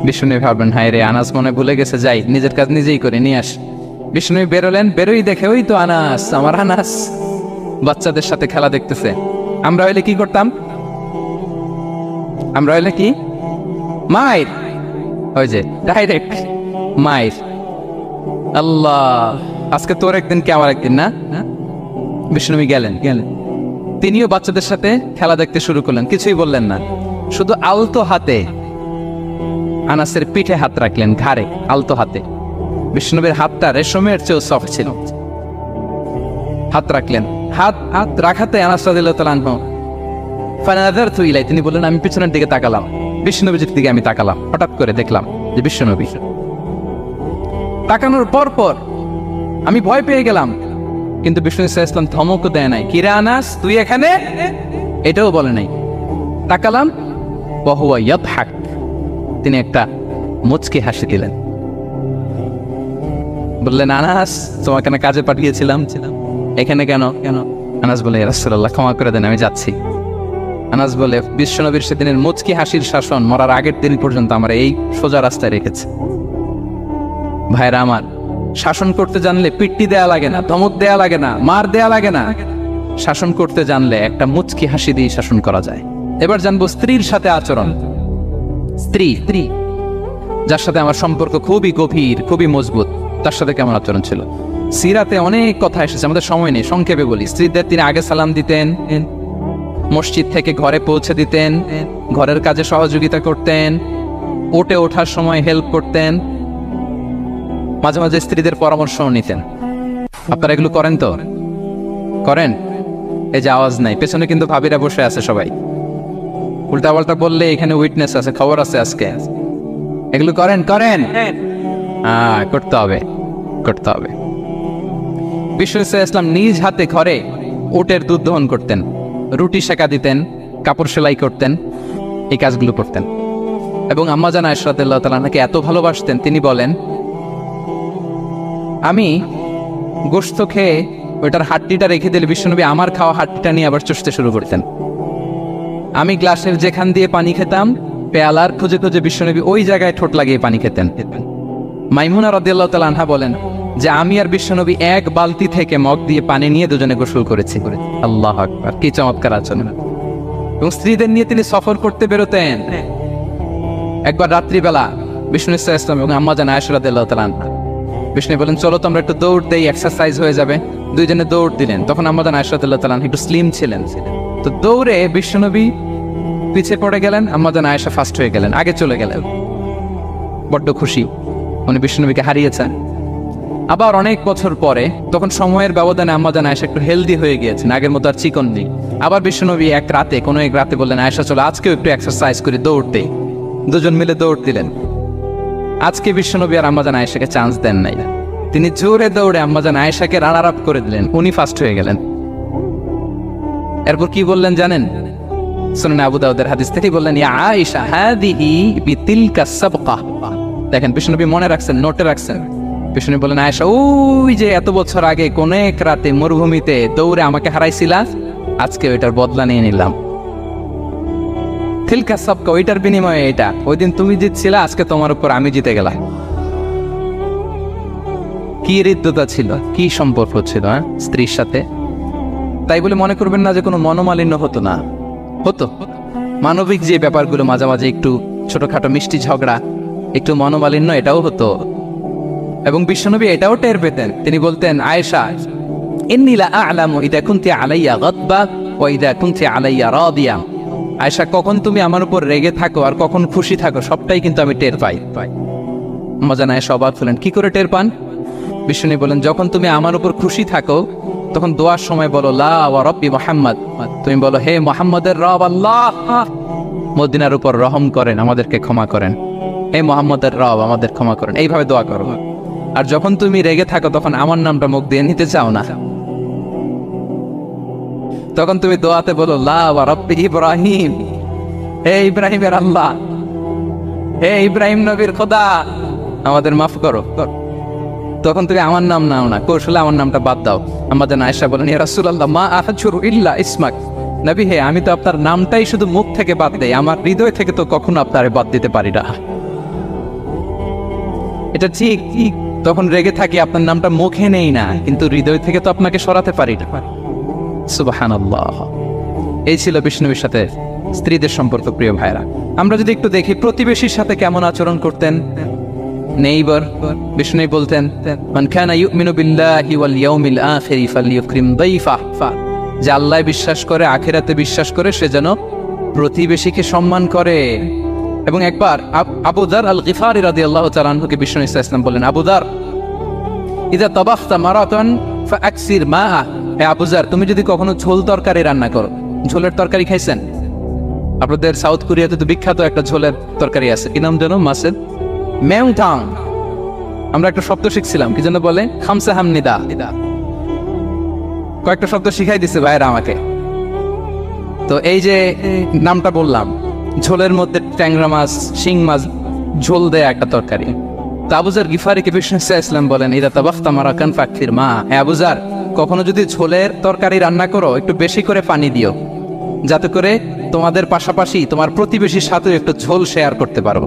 বিষ্ণুনবী ভাবলেন, হায় রে আনাস মনে ভুলে গেছে, যাই নিজের কাজ নিজেই করে নিয়ে আস। বিষ্ণুনবী বেরোলেন, বেরোই দেখে ওই তো আনাস, আমার আনাস বাচ্চাদের সাথে খেলা দেখতেছে। আমরা হইলে কি করতাম? আমরা হইলে কি মাইর, ওই যে ডাইরেক্ট মাইর। আল্লাহ, আজকে তোর একদিন কি আমার একদিন না? বিষ্ণুনবী গেলেন, তিনিও বাচ্চাদের সাথে খেলা দেখতে শুরু করলেন, কিছুই বললেন না, শুধু আলতো হাতে আনাসের পিঠে হাত রাখলেন, ঘাড়ে আলতো হাতে। বিষ্ণুনবীর হাতটা রেশমের চেয়েও সফট ছিল। হাত রাখলেন, হাত রাখাতে আনাস রাদিয়াল্লাহু তাআলা আনহু ফানাযারতু ইলাই, তিনি বললেন আমি পিছনের দিকে তাকালাম, বিষ্ণুনবীর দিকে আমি তাকালাম। হঠাৎ করে দেখলাম যে বিষ্ণুনবী। তাকানোর পর আমি ভয় পেয়ে গেলাম, কিন্তু বিষ্ণু সাল্লাল্লাহু আলাইহি ওয়াসাল্লাম ধমকও দেয় নাই, কিরে আনাস তুই এখানে, এটাও বলে নাই। তাকালাম, ওয়া হুয়া ইয়াদহাক, তিনি একটা মুচকি হাসি দিলেন। বললেন, আনাস তোমাকে না কাজে পাঠিয়েছিলাম, এখানে কেন? আনাস বলে, ইয়া রাসূলুল্লাহ ক্ষমা করে দেন, আমি যাচ্ছি। আনাস বলে, বিশ্বনবীর সেদিনের মুচকি হাসির শাসন মরার আগের দিন পর্যন্ত আমরা এই সোজা রাস্তায় রেখেছে। ভাইরা আমার, শাসন করতে জানলে পিট্টি দেয়া লাগে না, ধমক দেয়া লাগে না, মার দেয়া লাগে না। শাসন করতে জানলে একটা মুচকি হাসি দিয়ে শাসন করা যায়। এবার জানবো স্ত্রীর সাথে আচরণ। স্ত্রী যার সাথে আমার সম্পর্ক খুবই গভীর, খুবই মজবুত, তার সাথে কেমন আচরণ ছিল? সিরাতে অনেক কথা এসেছে, আমাদের সময় নেই, সংক্ষেপে বলি। স্ত্রীদের তিনি আগে সালাম দিতেন, মসজিদ থেকে ঘরে পৌঁছে দিতেন, ঘরের কাজে সহযোগিতা করতেন, ওঠে ওঠার সময় হেল্প করতেন, মাঝে মাঝে স্ত্রীদের পরামর্শও নিতেন। আপনারা এগুলো করেন তো? করেন? এই যে আওয়াজ নাই, পেছনে কিন্তু ভাবিরা বসে আছে সবাই। উল্টা পাল্টা বললে এখানে উইটনেস আছে, খবর আছে আজকে। এগুলো করেন? করতে হবে। বিষ্ণু সাল্লাল্লাহু আলাইহি ওয়াসাল্লাম নিজ হাতে ঘরে উটের দুধ দহন করতেন, রুটি সেকা দিতেন, কাপড় সেলাই করতেন, এই কাজগুলো করতেন। এবং আম্মা জান আয়েশা রাদিয়াল্লাহু তাআলা আনহাকে এত ভালোবাসতেন, তিনি বলেন, আমি গোশত খেয়ে ওইটার হাড্ডিটা রেখে দিলে বিশ্বনবী আমার খাওয়া হাড্ডিটা নিয়ে আবার চষতে শুরু করতেন। আমি গ্লাসের যেখান দিয়ে পানি খেতাম, পেয়ালার খুঁজে খুঁজে বিশ্বনবী ওই জায়গায় ঠোঁট লাগিয়ে পানি খেতেন। মাইমুনা রাদিয়াল্লাহু তাআলা আনহা বলেন যে আমি আর বিশ্বনবী এক বালতি থেকে মগ দিয়ে পানি নিয়ে দুজনে গোসল করেছি। আল্লাহু আকবার, কি চমৎকার আচরণ! এবং স্ত্রীদের নিয়ে তিনি সফর করতে বেরোতেন। একবার রাত্রিবেলা বিষ্ণু সাল্লাল্লাহু আলাইহি ওয়াসাল্লাম এবং আম্মা জান আয়েশা রাদিয়াল্লাহু তাআলা আনহা বিষ্ণু বলেন চলো তো আমরা একটু দৌড় দেই, এক্সারসাইজ হয়ে যাবে। দুইজনে দৌড় দিলেন। তখন আম্মাজান আয়েশা রাদিয়াল্লাহু তাআলা একটু স্লিম ছিলেন, তো দৌড়ে বিশ্বনবী পিছিয়ে পড়ে গেলেন, আম্মাজান আয়েশা ফার্স্ট হয়ে গেলেন, আগে চলে গেলেন। বড্ড খুশি, উনি বিশ্বনবীকে হারিয়েছেন। আবার অনেক বছর পরে, তখন সময়ের ব্যবধানে আম্মাজান আয়েশা একটু হেলদি হয়ে গিয়েছেন, আগের মতো আর চিকন নেই। আবার বিশ্বনবী এক রাতে বললেন আয়েশা চলো আজকেও একটু এক্সারসাইজ করি, দৌড়তে। দুজন মিলে দৌড় দিলেন। আজকে বিশ্বনবী আর আম্মাজান আয়েশাকে চান্স দেন নাই, তিনি জোরে দৌড়ে আম্মাজান আয়েশাকে রানার আপ করে দিলেন, উনি ফার্স্ট হয়ে গেলেন। এরপর কি বললেন জানেন? সুনানে আবু দাউদের হাদিস থেকে বললেন ইয়া আয়েশা হাদিহি বিতিলকা সাবকা। দেখেন বিশ্বনবী মনে রাখছেন, নোটে রাখছেন। বিশ্বনবী বললেন আয়েশা ওই যে এত বছর আগে কোন এক রাতে মরুভূমিতে দৌড়ে আমাকে হারাইছিলা, আজকে ওইটার বদলা নিয়ে নিলাম। তিলকা সাবকা, ওইটার বিনিময়ে এটা। ওই দিন তুমি জিতছিলা, আজকে তোমার উপর আমি জিতে গেলাম। কি হৃদ্যতা ছিল, কি সম্পর্ক ছিল স্ত্রীর সাথে। তাই বলে মনে করবেন না যে কোনো মনোমালিন্য হতো না, হতো। মানবিক যে ব্যাপারগুলো মাঝে মাঝে একটু ছোটখাটো মিষ্টি ঝগড়া, একটু মনোমালিন্য, এটাও হতো। এবং বিশ্বনবী এটাও টের পেতেন। তিনি বলতেন আয়েশা ইন্নী লা আ'লামু ইযা কুনতি আলাইয়া গাদবা ওয়া ইযা কুনতি আলাইয়া রাদিয়া। আয়েশা কখন তুমি আমার উপর রেগে থাকো আর কখন খুশি থাকো সবটাই কিন্তু আমি টের পাই। আম্মাজান আয়েশা অবাক হলেন, কি করে টের পান? বিশ্বনবী বলেন যখন তুমি আমার উপর খুশি থাকো তখন দোয়ার সময় বলো লা ওয়া রাব্বি মুহাম্মদ, তুমি বলো হে মুহাম্মদের রব আল্লাহ, মদিনার উপর রহম করেন, আমাদেরকে ক্ষমা করেন। হে মুহাম্মদের রব, আমাদের ক্ষমা করেন, এইভাবে দোয়া করো। আর যখন তুমি রেগে থাকো তখন আমার নামটা মুখ দিয়ে নিতে চাও না, তখন তুমি দোয়াতে বলো লা ওয়া রাব্বি ইব্রাহিম, হে ইব্রাহিমের আল্লাহ, হে ইব্রাহিম নবীর খোদা, আমাদের মাফ করো। তখন তুমি আমার নাম নাও না, কৌশলে আমার নামটা বাদ দাও। আম্মাজান আয়েশা বলেন ইয়া রাসূলুল্লাহ মা আহজুরু ইল্লা ইসমাক, নবী হে আমি তো আপনার নামটাই শুধু মুখ থেকে বাদ দেই, আমার হৃদয় থেকে তো কখনো আপনারে বাদ দিতে পারি না। এটা ঠিক, তখন রেগে থাকি, আপনার নামটা মুখে নেই না, কিন্তু হৃদয় থেকে তো আপনাকে সরাতে পারি না। সুবহানাল্লাহ। এই ছিল বিষ্ণুবীর সাথে স্ত্রীদের সম্পর্ক। প্রিয় ভাইরা, আমরা যদি একটু দেখি প্রতিবেশীর সাথে কেমন আচরণ করতেন নেইবার। বিষ্ণু বলতেন মান কানা ইউমিনু বিল্লাহি ওয়াল ইয়াউমিল আখিরি ফালইউকরিম দাইফা, যে আল্লাহ বিশ্বাস করে, আখিরাতে বিশ্বাস করে, সে যেন প্রতিবেশীকে সম্মান করে। এবং একবার আবু যার আল গিফারি রাদিয়াল্লাহু তাআলা আনহুকে বিষ্ণু ইসা ইসলাম বললেন আবু যার ইযা তাবাখতা মারাতান ফাআকসির মাআ, হে আবু যার তুমি যদি কখনো ঝোল তরকারি রান্না করো, ঝোলের তরকারি খাইছেন? আপনাদের সাউথ কোরিয়াতে তো বিখ্যাত একটা ঝোলের তরকারি আছে, কি নাম যেন? মাছের মেউটাং। আমরা একটা শব্দ শিখছিলাম, কি যেন বলে? খামসা হামনিদা। কয়েকটা শব্দ শিখাই দিছে ভাইরা আমাকে। তো এই যে নামটা বললাম, ঝোলের মধ্যে ট্যাংরা মাছ, শিং মাছ ঝোল দেয়া একটা তরকারি। তো আবু যার গিফারিকে বিষ্ণু ইসলাম বলেন ইদা তাবাখতা মারাকান ফাকফির মা, হে আবু যার কখনো যদি ঝোলের তরকারি রান্না করো একটু বেশি করে পানি দিও, যাতে করে তোমাদের পাশাপাশি তোমার প্রতিবেশীর সাথে একটু ঝোল শেয়ার করতে পারো।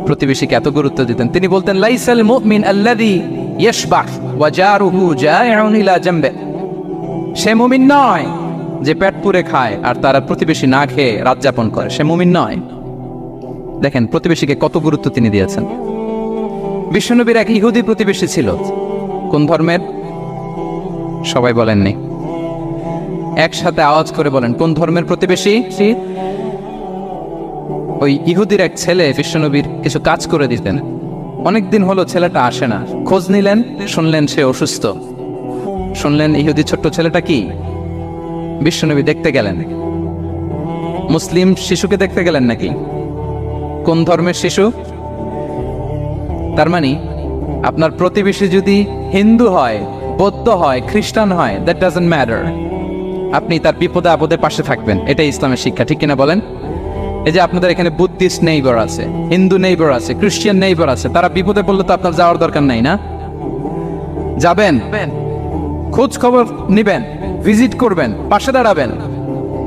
প্রতিবেশীকে এত গুরুত্ব দিতেন। তিনি বলতেন লাইসাল মুমিন আল্লাযী ইয়াশবাহ ওয়া জারুহু জাইউন ইলা জামবে, সে মুমিন নয় যে পেট পুরে খায় আর তার প্রতিবেশী না খেয়ে রাত যাপন করে, সে মুমিন নয়। দেখেন প্রতিবেশীকে কত গুরুত্ব তিনি দিয়েছেন। বিশ্বনবীর এক ইহুদি প্রতিবেশী ছিল। কোন ধর্মের? সবাই বলেননি, একসাথে আওয়াজ করে বলেন, কোন ধর্মের প্রতিবেশী? ওই ইহুদির এক ছেলে বিশ্বনবীর কিছু কাজ করে দিতেন। অনেকদিন হলো ছেলেটা আসে না, খোঁজ নিলেন, শুনলেন সে অসুস্থ। শুনলেন ইহুদি ছোট্ট ছেলেটা কি? বিশ্বনবী দেখতে গেলেন। মুসলিম শিশুকে দেখতে গেলেন নাকি? কোন ধর্মের শিশু? তার মানে আপনার প্রতিবেশী যদি হিন্দু হয়, বৌদ্ধ হয়, খ্রিস্টান হয়, দ্যাট ডাজন্ট ম্যাটার, আপনি তার বিপদে আপদে পাশে থাকবেন। এটাই ইসলামের শিক্ষা, ঠিক কিনা বলেন? এই যে আপনাদের এখানে বুদ্ধিস্ট নেইবার আছে, হিন্দু নেইবার আছে, খ্রিস্টান নেইবার আছে, তারা বিপদে পড়লে তো আপনার যাওয়ার দরকার নাই, না? যাবেন, খোঁজ খবর নিবেন, ভিজিট করবেন, পাশে দাঁড়াবেন।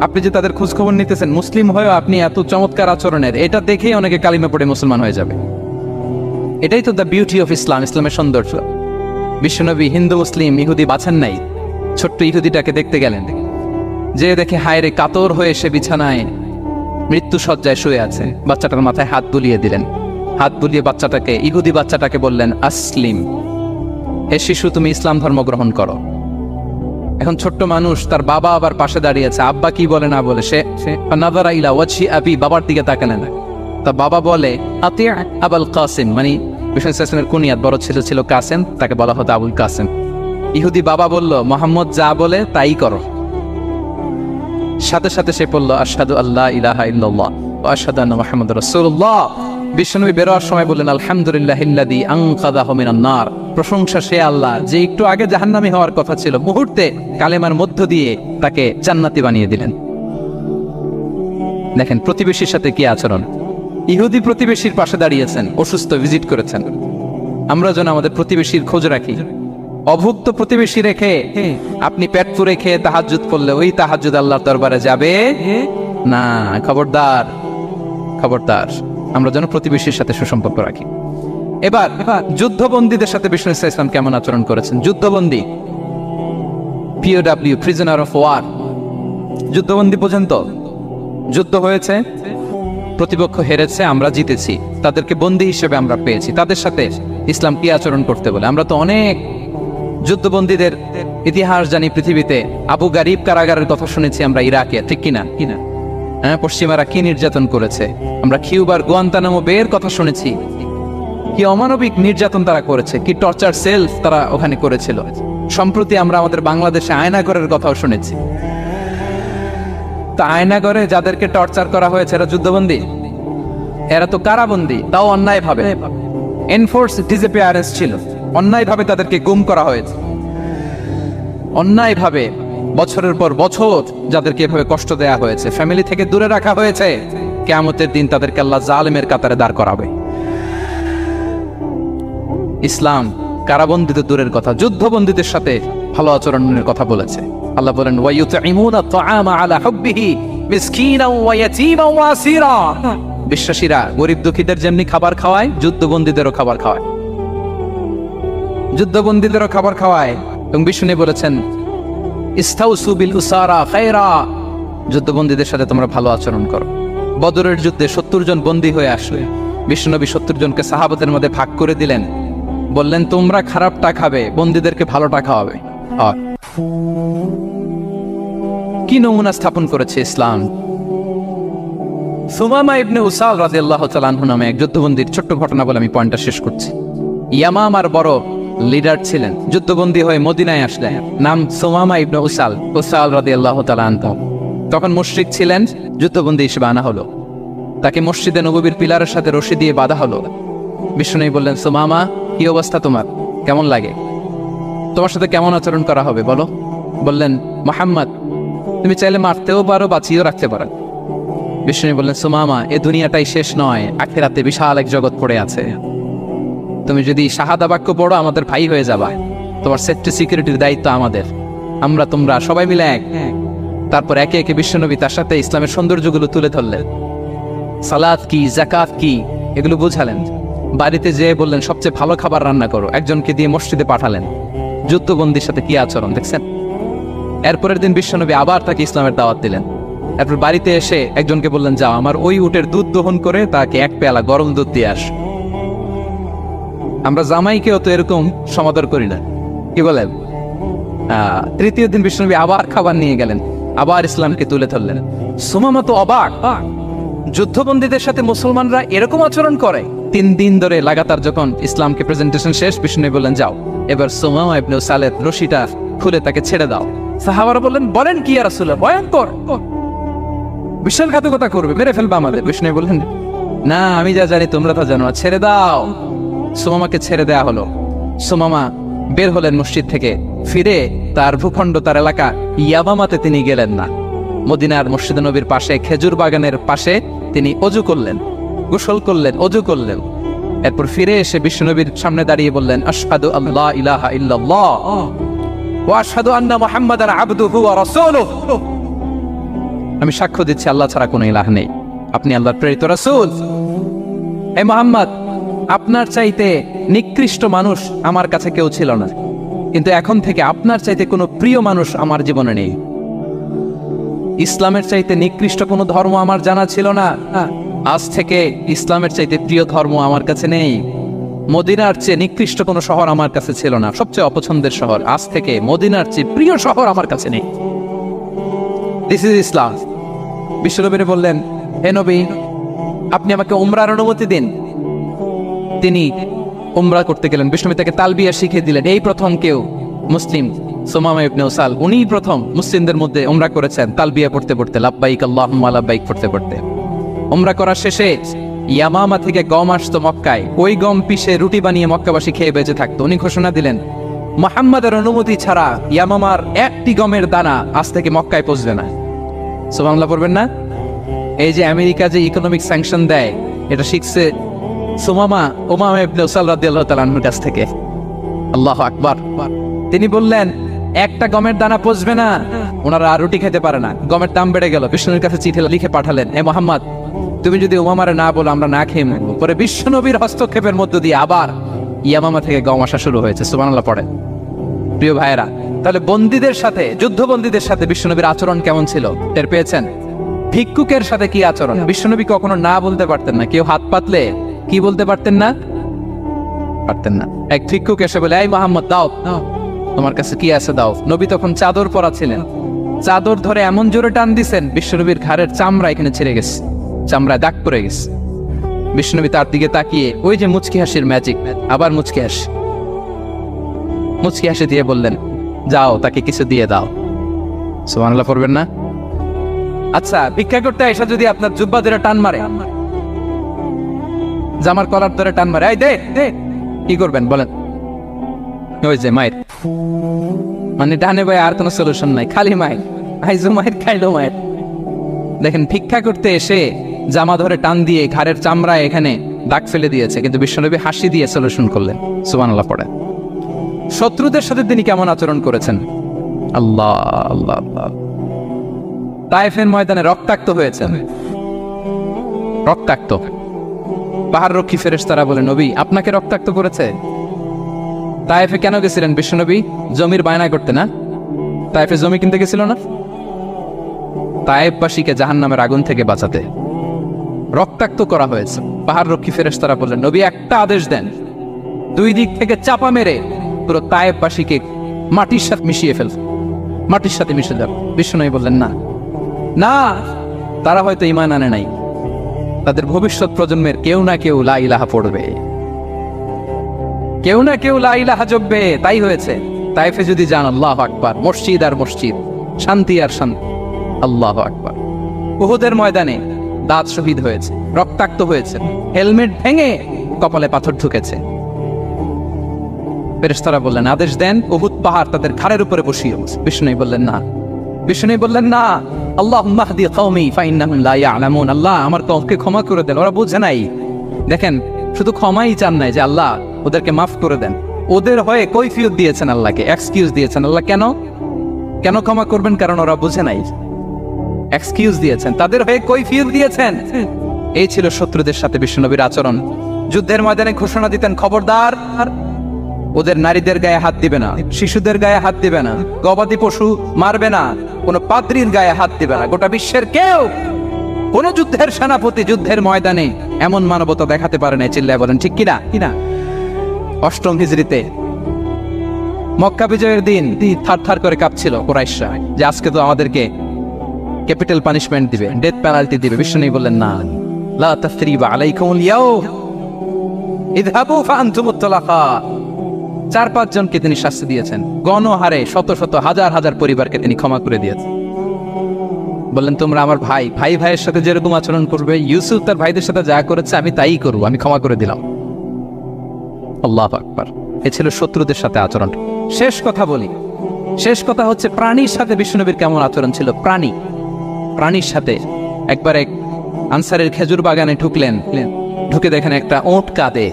আপনি যে তাদের খোঁজ খবর নিতেছেন, মুসলিম হয়েও আপনি এত চমৎকার আচরণের, এটা দেখেই অনেকে কালিমা পড়ে মুসলমান হয়ে যাবে। এটাই তো দ্য বিউটি অফ ইসলাম, ইসলামের সৌন্দর্য। বিশ্বনবী হিন্দু মুসলিম ইহুদি বাছেন নাই, ছোট্ট ইহুদিটাকে দেখতে গেলেন, যে দেখে হায়রে কাতর হয়ে সে বিছানায় মৃত্যু শয্যায় শুয়ে আছে, বাচ্চাটার মাথায় হাত বুলিয়ে দিলেন। হাত বুলিয়ে বাচ্চাটাকে, ইহুদি বাচ্চাটাকে বললেন, আসলিম, হে শিশু, তুমি ইসলাম ধর্ম গ্রহণ করো। এখন ছোট্ট মানুষ, তার বাবা আবার পাশে দাঁড়িয়েছে, আব্বা কি বলে না বলে সে নাযারা ইলা ওয়াজহি আবি, বাবার দিকে তাকালেন না। তা বাবা বলে, আতি আবুল কাসিম, মানে বিষ্ণু ইসলামের কুনিয়াত, বড় ছেলে ছিল কাসেম, তাকে বলা হতো আবুল কাসেম। ইহুদি বাবা বলল, মোহাম্মদ যা বলে তাই করো। সাথে সাথে সে বলল, আশহাদু আল্লাহ ইলাহা ইল্লাল্লাহ ওয়া আশহাদু আন্না মুহাম্মাদুর রাসূলুল্লাহ। বিশ্বনবী বেরোয়ার সময় বললেন, আলহামদুলিল্লাহিল্লাযী আনকাযাহু মিনান নার, প্রশংসা সে আল্লাহ যে একটু আগে জাহান্নামী হওয়ার কথা ছিল, মুহূর্তে কালেমার মধ্য দিয়ে তাকে জান্নাতি বানিয়ে দিলেন। দেখেন প্রতিবেশীর সাথে কি আচরণ। ইহুদি প্রতিবেশীর পাশে দাঁড়িয়েছেন, অসুস্থ, ভিজিট করেছেন। আমরা যেন আমাদের প্রতিবেশীর খোঁজ রাখি। অভুক্ত প্রতিবেশী রেখে আপনি পেট পুরে খেয়ে তাহাজ্জুদ করলে ওই তাহাজ্জুদ আল্লাহর দরবারে যাবে না। খবরদার, খবরদার, আমরা যেন প্রতিবেশীর সাথে সুসম্পর্ক রাখি। এবার যুদ্ধবন্দীদের সাথে বিষ্ণু ইসলাম কেমন আচরণ করেছেন। যুদ্ধবন্দী, POW, প্রিজনার অফ ওয়ার, যুদ্ধবন্দী পর্যন্ত যুদ্ধ হয়েছে, প্রতিপক্ষ হেরেছে, আমরা জিতেছি, তাদেরকে বন্দী হিসেবে আমরা পেয়েছি, তাদের সাথে ইসলাম কি আচরণ করতে বলে। আমরা তো অনেক যুদ্ধবন্দীদের ইতিহাস জানি পৃথিবীতে। আবু গারিব কারাগারের কথা শুনেছি আমরা ইরাকে, ঠিক কিনা? হ্যাঁ, পশ্চিমারা কি নির্যাতন করেছে। আমরা কিউবার গুয়ান্তানামো বের কথা শুনেছি, কি অমানবিক নির্যাতন তারা করেছে, কি টর্চার সেলস তারা ওখানে করেছিল। সম্প্রতি আমরা আমাদের বাংলাদেশে আয়নাগরের কথাও শুনেছি। তা আয়নাগরে যাদেরকে টর্চার করা হয়েছে এরা যুদ্ধবন্দী? এরা তো কারাবন্দী, তাও অন্যায় ভাবে। এনফোর্স ডিসঅ্যাপিয়ারেন্স ছিল, অন্যায় ভাবে তাদেরকে গুম করা হয়েছে। অন্যায় ভাবে বছরের পর বছর যাদেরকে এভাবে কষ্ট দেয়া হয়েছে, ফ্যামিলি থেকে দূরে রাখা হয়েছে, কিয়ামতের দিন তাদেরকে আল্লাহ জালেমের কাতারে দাঁড় করাবে। ইসলাম কারাবন্দীদের দূরের কথা, যুদ্ধবন্দীদের সাথে ভালো আচরণের কথা বলেছে। আল্লাহ বলেন, ওয়ায়ুতঈমুনা আত-তাআমা আলা হুব্বিহি মিসকিনাও ওয়া ইয়াতীমান ওয়া আসীরা। বিশ্বাসীরা গরিব দুঃখীদের যেমনি খাবার খাওয়ায়, যুদ্ধবন্দীদেরও খাবার খাওয়ায়, যুদ্ধবন্দীদেরও খাবার খাওয়ায়। এবং বিষ্ণু বলেছেন, ইস্তাউসু বিল উসারা খায়রা, যুদ্ধবন্দীদের সাথে তোমরা ভালো আচরণ করো। বদরের যুদ্ধে 70 জন বন্দী হয়ে আসলে বিষ্ণুনবী 70 জনকে সাহাবাদের মধ্যে ভাগ করে দিলেন, বললেন তোমরা খারাপটা খাবে, বন্দীদেরকে ভালোটা খাওয়াবে। কি নমুনা স্থাপন করেছে ইসলাম। সুমামা ইবনে উসাল রাদিয়াল্লাহু তাআলা আনহু নামে এক যুদ্ধবন্দীর ছোট্ট ঘটনা বলে আমি পয়েন্টটা শেষ করছি। ইয়ামামার বড় লিডার ছিলেন, যুদ্ধবন্দী হয়ে মদিনায় আসলেন, নাম সুমামা ইবনে উসাল রাদিয়াল্লাহু তাআলা আনহু। তখন মুশরিক ছিলেন, যুদ্ধবন্দী হিসেবে আনা হলো। তাকে মসজিদে নববীর পিলারের সাথে রশি দিয়ে বাঁধা হলো। বিষ্ণু বললেন, সুমামা কি অবস্থা তোমার, কেমন লাগে, তোমার সাথে কেমন আচরণ করা হবে বলো। বললেন, মুহাম্মদ তুমি চাইলে মারতেও পারো, বাঁচিয়েও রাখতে পারো। বিষ্ণু বললেন, সুমামা এ দুনিয়াটাই শেষ নয়, আখিরাতে বিশাল এক জগৎ পড়ে আছে। তুমি যদি শাহাদা বাক্য পড়ো আমাদের ভাই হয়ে যাবা, তোমার সেফটি সিকিউরিটির দায়িত্ব আমাদের, আমরা তোমরা সবাই মিলে এক। তারপর একে একে বিশ্বনবী তার সাথে ইসলামের সৌন্দর্যগুলো তুলে ধরলেন। সালাত কি, যাকাত কি, এগুলো বুঝালেন। বাড়িতে যেয়ে বললেন সবচেয়ে ভালো খাবার রান্না করো, একজনকে দিয়ে মসজিদে পাঠালেন। যুদ্ধবন্দীর সাথে কি আচরণ দেখছেন। এরপরের দিন বিশ্বনবী আবার তাকে ইসলামের দাওয়াত দিলেন। এরপর বাড়িতে এসে একজনকে বললেন, যাও আমার ওই উটের দুধ দহন করে তাকে এক পেয়ালা গরম দুধ দিয়ে আস। আমরা জামাইকেও তো এরকম সমাদর করি না, কি বলেন। তৃতীয় দিন বিশ্বনবী আবার খাবার নিয়ে গেলেন, আবার ইসলামকে তুলে ধরলেন। সুমামা তো অবাক, যুদ্ধবন্দীদের সাথে মুসলমানরা এরকম আচরণ করে। 3 দিন ধরে লাগাতার যখন ইসলামকে প্রেজেন্টেশন শেষ, বিষ্ণু বললেন, যাও এবার সুমামা ইবনে উসালের রশিটা খুলে তাকে ছেড়ে দাও। সাহাবারা বলেন কি ইয়া রাসূলুল্লাহ, ভয়ঙ্কর, বিশ্বাসঘাতকতা করবে, মেরে ফেলবে আমাদের। বিষ্ণু বললেন, না আমি যা জানি তোমরা তা জানো না, ছেড়ে দাও। সুমামাকে ছেড়ে দেয়া হলো। সুমামা বের হলেন মসজিদ থেকে, ফিরে তার ভূখণ্ড, তার এলাকা ইয়ামামাতে তিনি গেলেন না। মদিনার মসজিদে নবীর পাশে খেজুর বাগানের পাশে তিনি অজু করলেন, গোসল করলেন, অজু করলেন। এরপর ফিরে এসে বিশ্বনবীর সামনে দাঁড়িয়ে বললেন, আশহাদু আল্লা ইলাহা ইল্লাল্লাহ ওয়া আশহাদু আন্না মুহাম্মাদান আবদুহু ওয়া রাসূলুহু। আমি সাক্ষ্য দিচ্ছি আল্লাহ ছাড়া কোনো ইলাহ নেই, আপনি আল্লাহর প্রেরিত রাসূল। হে মুহাম্মদ, আপনার চাইতে নিকৃষ্ট মানুষ আমার কাছে কেউ ছিল না, কিন্তু এখন থেকে আপনার চাইতে কোনো প্রিয় মানুষ আমার জীবনে নেই। ইসলামের চাইতে নিকৃষ্ট কোনো ধর্ম আমার জানা ছিল না। আজ থেকে ইসলামের চাইতে প্রিয় ধর্ম আমার কাছে নেই। মদিনার চেয়ে নিকৃষ্ট কোনো শহর আমার কাছে ছিল না, সবচেয়ে অপছন্দের শহর। আজ থেকে মদিনার চেয়ে প্রিয় শহর আমার কাছে নেই। দিস ইজ ইসলাম। বিশ্বনবী বললেন, হে নবী, আপনি আমাকে উমরার অনুমতি দিন। তিনি উমরা করতে গেলেন। বিশ্বনবী তাকে তালবিয়া শিখিয়ে দিলেন। এই প্রথম কেউ মুসলিম, সুমামা ইবনে উসাল, উনিই প্রথম মুসলিমদের মধ্যে উমরা করেছেন তালবিয়া পড়তে পড়তে, লাব্বাইক আল্লাহুম্মা লাব্বাইক পড়তে পড়তে। উমরা করার শেষে ইয়ামামা থেকে গম আসতো মক্কায়, ওই গম পিষে রুটি বানিয়ে মক্কাবাসী খেয়ে বেঁচে থাকতো। উনি ঘোষণা দিলেন, মুহাম্মাদের অনুমতি ছাড়া ইয়ামামার একটি গমের দানা আজ থেকে মক্কায় পৌঁছবে না। সুবহানাল্লাহ পড়বেন না? এই যে আমেরিকা যে ইকোনমিক স্যাংশন দেয়, এটা শিখছে সুমামা উমামা ইবনে উসাল রাদিয়াল্লাহু তাআলা আনহুর কাছ থেকে। আল্লাহু আকবার। তিনি বললেন, একটা গমের দানা পচবে না। ওনারা আর রুটি খেতে পারে না, গমের দাম বেড়ে গেল। বিষ্ণুর কাছে চিঠি লিখে পাঠালেন, হে মুহাম্মদ, তুমি যদি উমামারে না বলো আমরা না খেয়ে মরবো। পরে বিশ্বনবীর হস্তক্ষেপের মধ্য দিয়ে আবার ইয়ামামা থেকে গম আসা শুরু হয়েছে। সুবহানাল্লাহ পড়ে। প্রিয় ভাইয়েরা, তাহলে বন্দীদের সাথে, যুদ্ধবন্দীদের সাথে বিশ্বনবীর আচরণ কেমন ছিল টের পেয়েছেন? ভিক্ষুকের সাথে কি আচরণ? বিশ্বনবী কখনো না বলতে পারতেন না। কেউ হাত পাতলে কি বলতে পারতেন না? পারতেন না। এক ভিক্ষুক এসে বলে, এই মুহাম্মদ, দাও, তোমার কাছে কি আছে দাও। নবী তখন চাদর পরা ছিলেন। চাদর ধরে এমন জোরে টান দিছেন, বিশ্বনবীর ঘাড়ের চামড়া এখানে ছিঁড়ে গেছে, চামড়ায় দাগ পড়ে গেছে। বিশ্বনবী তার দিকে তাকিয়ে, ওই যে মুচকি হাসির ম্যাজিক, আবার মুচকি হাসি দিয়ে বললেন, যাও তাকে কিছু দিয়ে দাও। সুবহানাল্লাহ পড়বেন না? আচ্ছা, ভিক্ষা করতে এসে যদি আপনার জুব্বা ধরে টান মারে, জামার কলার ধরে টান মারে, এই দে দে, কি করবেন বলেন? ওই যে মায়ের, মানে ডানে ভাই আর কোনো সলিউশন নাই, খালি মায়ের, আইজো মায়ের খাইলো মায়ের। দেখেন, ভিক্ষা করতে এসে জামা ধরে টান দিয়ে ঘাড়ের চামড়ায় এখানে দাগ ফেলে দিয়েছে, কিন্তু বিশ্বনবী হাসি দিয়ে সলিউশন করলেন। সুবহানাল্লাহ পড়ে। শত্রুদের সাথে তিনি কেমন আচরণ করেছেন? আল্লাহ আল্লাহ আল্লাহ। তায়েফের ময়দানে রক্তাক্ত হয়েছেন, রক্তাক্ত। পাহাড় রক্ষী ফেরেশতারা বলে, নবী আপনাকে রক্তাক্ত করেছে? তায়েফে কেন গেছিলেন বিশ্বনবী? জমির বায়না করতে না? তায়েফে জমি কিনতে গেছিল না? তায়েফবাসীকে জাহান্নামের আগুন থেকে বাঁচাতে রক্তাক্ত করা হয়েছে। পাহাড় রক্ষী ফেরেশতারা বললেন, নবী একটা আদেশ দেন, দুই দিক থেকে চাপা মেরে পুরো তায়েফবাসীকে মাটির সাথে মিশিয়ে ফেলবে, মাটির সাথে মিশে যাবে। বিশ্বনবী বললেন, না না, তারা হয়তো ঈমান আনে নাই, তাদের ভবিষ্যৎ প্রজন্মের কেউ না কেউ লা ইলাহা পড়বে, কেউ না কেউ লা ইলাহা জপবে। তাই হয়েছে। তায়েফে যদি যান, আল্লাহু আকবার, মসজিদ আর মসজিদ, শান্তি আর শান্তি। আল্লাহু আকবার। উহুদের ময়দানে দাঁত শহীদ হয়েছে, রক্তাক্ত হয়েছে, হেলমেট ভেঙে কপালে পাথর ঢুকেছে। ফেরেশতারা বললেন, আদেশ দেন উহুদ পাহাড় তাদের ঘাড়ের উপরে বসিয়ে। বিষ্ণু বললেন, না। বিষ্ণু বললেন, না, আল্লাহুম্মা হদি কওমি ফাইন্নাহুম লা ইয়ালামুন। আল্লাহ আমার কওমকে ক্ষমা করে দেন, ওরা বুঝে নাই। দেখেন, শুধু ক্ষমাই চান নাই যে আল্লাহ ওদেরকে মাফ করে দেন, ওদের হয়ে কৈফিয়ত দিয়েছেন আল্লাহকে, এক্সকিউজ দিয়েছেন। আল্লাহ কেন কেন ক্ষমা করবেন? কারণ ওরা বুঝে নাই। এক্সকিউজ দিয়েছেন, তাদের হয়ে কৈফিয়ত দিয়েছেন। এই ছিল শত্রুদের সাথে বিশ্বনবীর আচরণ। যুদ্ধের ময়দানে ঘোষণা দিতেন, খবরদার ওদের নারীদের গায়ে হাত দিবে না, শিশুদের গায়ে হাত দিবে না, গবাদি পশু মারবে না, কোনো পাদ্রীর গায়ে হাত দিবে না। গোটা বিশ্বের কেউ, কোন যুদ্ধের সেনাপতি যুদ্ধের ময়দানে এমন মানবতা দেখাতে পারে না। চিল্লায় বলেন ঠিক কিনা? কিনা? অষ্টম হিজরিতে মক্কা বিজয়ের দিন থার থার করে কাঁপছিল কুরাইশরা, যে আজকে তো আমাদেরকে ক্যাপিটাল পানিশমেন্ট দিবে, ডেথ পেনাল্টি দিবে। বিশ্বনবী বললেন, না, লা তাসরিবা আলাইকুমুল ইয়াউম, ইযহাবু ফাআনতুমুত তালাকা। 4-5 জনকে তিনি শাস্তি দিয়েছেন, গণহারে শত শত হাজার হাজার পরিবারকে তিনি ক্ষমা করে দিয়েছেন। বললেন, তোমরা আমার ভাই, ভাই ভাইয়ের সাথে যেরকম আচরণ করবে, ইউসুফ তার ভাইদের সাথে যা করেছে আমি তাই করবো, আমি ক্ষমা করে দিলাম। আল্লাহু আকবার। এ ছিল শত্রুদের সাথে আচরণ। শেষ কথা বলি, শেষ কথা হচ্ছে প্রাণীর সাথে বিশ্বনবীর কেমন আচরণ ছিল। প্রাণীর সাথে একবার এক আনসারের খেজুর বাগানে ঢুকলেন, ঢুকে দেখেন একটা ওট কাঁদে।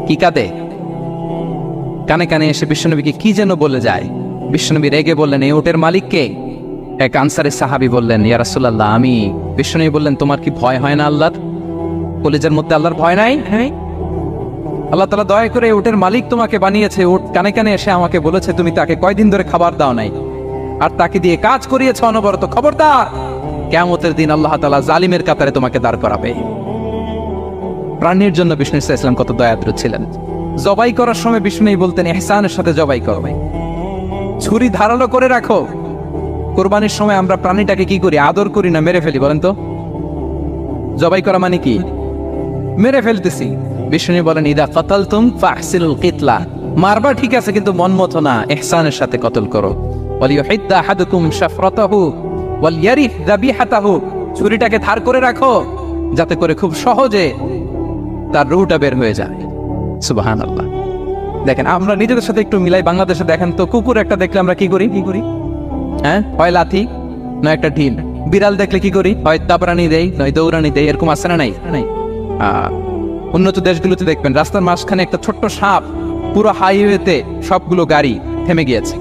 কি কাঁদে? কানে কানে এসে বিশ্বনবীকে কি যেন বলে যায়। বিশ্বনবী রেগে বললেন, এই ওটের মালিক কে? এক আনসারের সাহাবী বললেন, ইয়া রাসূলুল্লাহ আমি। বিশ্বনবী বললেন, তোমার কি ভয় হয় না আল্লাহর? কলিজার মধ্যে আল্লাহর ভয় নাই? হ্যাঁ, আল্লাহ তাআলা দয়া করে ওটের মালিক তোমাকে বানিয়েছে। ওট কানে কানে এসে আমাকে বলেছে তুমি তাকে কয়দিন ধরে খাবার দাও নাই, আর তাকে দিয়ে কাজ করিয়েছ অনবরত। খবরদার, কিয়ামতের দিন আল্লাহ তাআলা জালিমের কাতারে তোমাকে দাঁড় করাবে। প্রাণীর জন্য বিষ্ণু ইসলাম কত দয়াদ্র ছিলেন। জবাই করার সময় বিষ্ণু বলতেন ইহসানের সাথে জবাই করো, ছুরি ধারালো করে রাখো। কোরবানির সময় আমরা প্রাণীটাকে কি করি? আদর করি না মেরে ফেলি? বলেন তো, জবাই করা মানে কি? মেরে ফেলতেছি। বিষ্ণু বলেন ইদা কাতালতুম ফাহসিনুল কিতলা, মারবা ঠিক আছে কিন্তু মন মতো না, ইহসানের সাথে কতল করো। ওয়ালিয়ুহিদ্দা আহাদুকুম শাফরাতাহু ওয়ালইয়ারিহ যাবিহাতাহু, ছুরিটাকে ধার করে রাখো যাতে করে খুব সহজে তার রুহটা বের হয়ে যায়। সুবহানাল্লাহ। দেখেন আমরা নিজেদের সাথে একটু মিলাই। বাংলাদেশে দেখেন তো, কুকুর একটা দেখলে আমরা কি করি? হ্যাঁ, হয় লাথি নয় একটা ঢিল। বিড়াল দেখলে কি করি? হয় দাবরানি দেই নয় দৌড়ানি দেই। এরকম আছে না? নাই। উন্নত দেশগুলোতে দেখবেন রাস্তার মাঝখানে একটা ছোট্ট সাপ, পুরো হাইওয়েতে সবগুলো গাড়ি থেমে গিয়েছে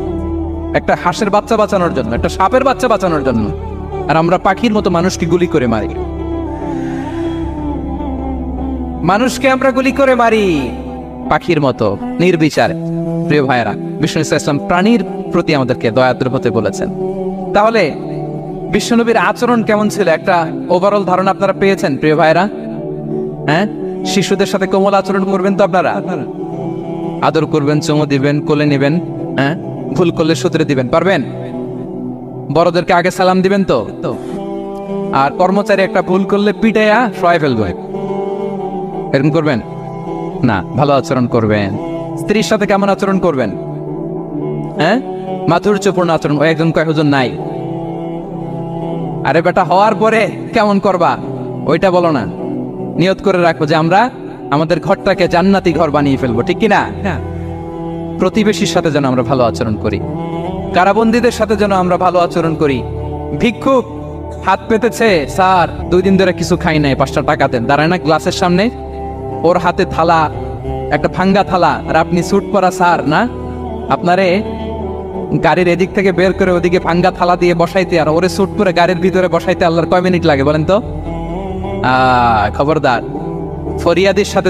একটা হাঁসের বাচ্চা বাঁচানোর জন্য, একটা সাপের বাচ্চা বাঁচানোর জন্য। আর আমরা পাখির মতো মানুষকে গুলি করে মারি। মানুষকে আমরা গুলি করে মারি পাখির মতো নির্বিচারে। প্রিয় ভাইয়েরা, বিষ্ণু ইসলাম প্রাণীর প্রতি আমাদেরকে দয়াদ্র হতে বলেছেন। তাহলে বিশ্বনবীর আচরণ কেমন ছিল একটা ওভারঅল ধারণা আপনারা পেয়েছেন প্রিয় ভাইয়েরা? হ্যাঁ, শিশুদের সাথে কোমল আচরণ করবেন তো আপনারা? আদর করবেন, চুমু দিবেন, কোলে নেবেন, হ্যাঁ, ভুল করলে শুধরে দিবেন, পারবেন? বড়দেরকে আগে সালাম দিবেন তো? আর কর্মচারী একটা ভুল করলে পিটাইয়া শোয়াই ফেলবে, এরকম করবেন না? ভালো আচরণ করবেন। স্ত্রীর সাথে কেমন আচরণ করবেন? হ্যাঁ, মাধুর্যপূর্ণ আচরণ। ওই একজন কয় হুজুর নাই। আরে বেটা, হওয়ার পরে কেমন করবা ওইটা বলো না। নিয়ত করে রাখো যে আমরা আমাদের ঘরটাকে জান্নাতি ঘর বানিয়ে ফেলবো, ঠিক কিনা? প্রতিবেশীর সাথে যেন আমরা ভালো আচরণ করি, কারাবন্দীদের সাথে যেন আমরা ভালো আচরণ করি। ভিক্ষুক হাত পেতেছে, স্যার 2 দিন ধরে কিছু খাই নাই, 5টা টাকা দেন। দাঁড়ায় না গ্লাসের সামনে, ওর হাতে থালা, একটা ভাঙ্গা থালা, আর আপনি স্যুট পরা স্যার না, আপনারে গাড়ির এদিক থেকে বের করে ওদিকে ভাঙ্গা থালা দিয়ে বসাইতে আর ওরে স্যুট পরে গাড়ির ভিতরে বসাইতে আল্লাহর কয় মিনিট লাগে বলেন তো? খবরদার, ফরিয়াদির সাথে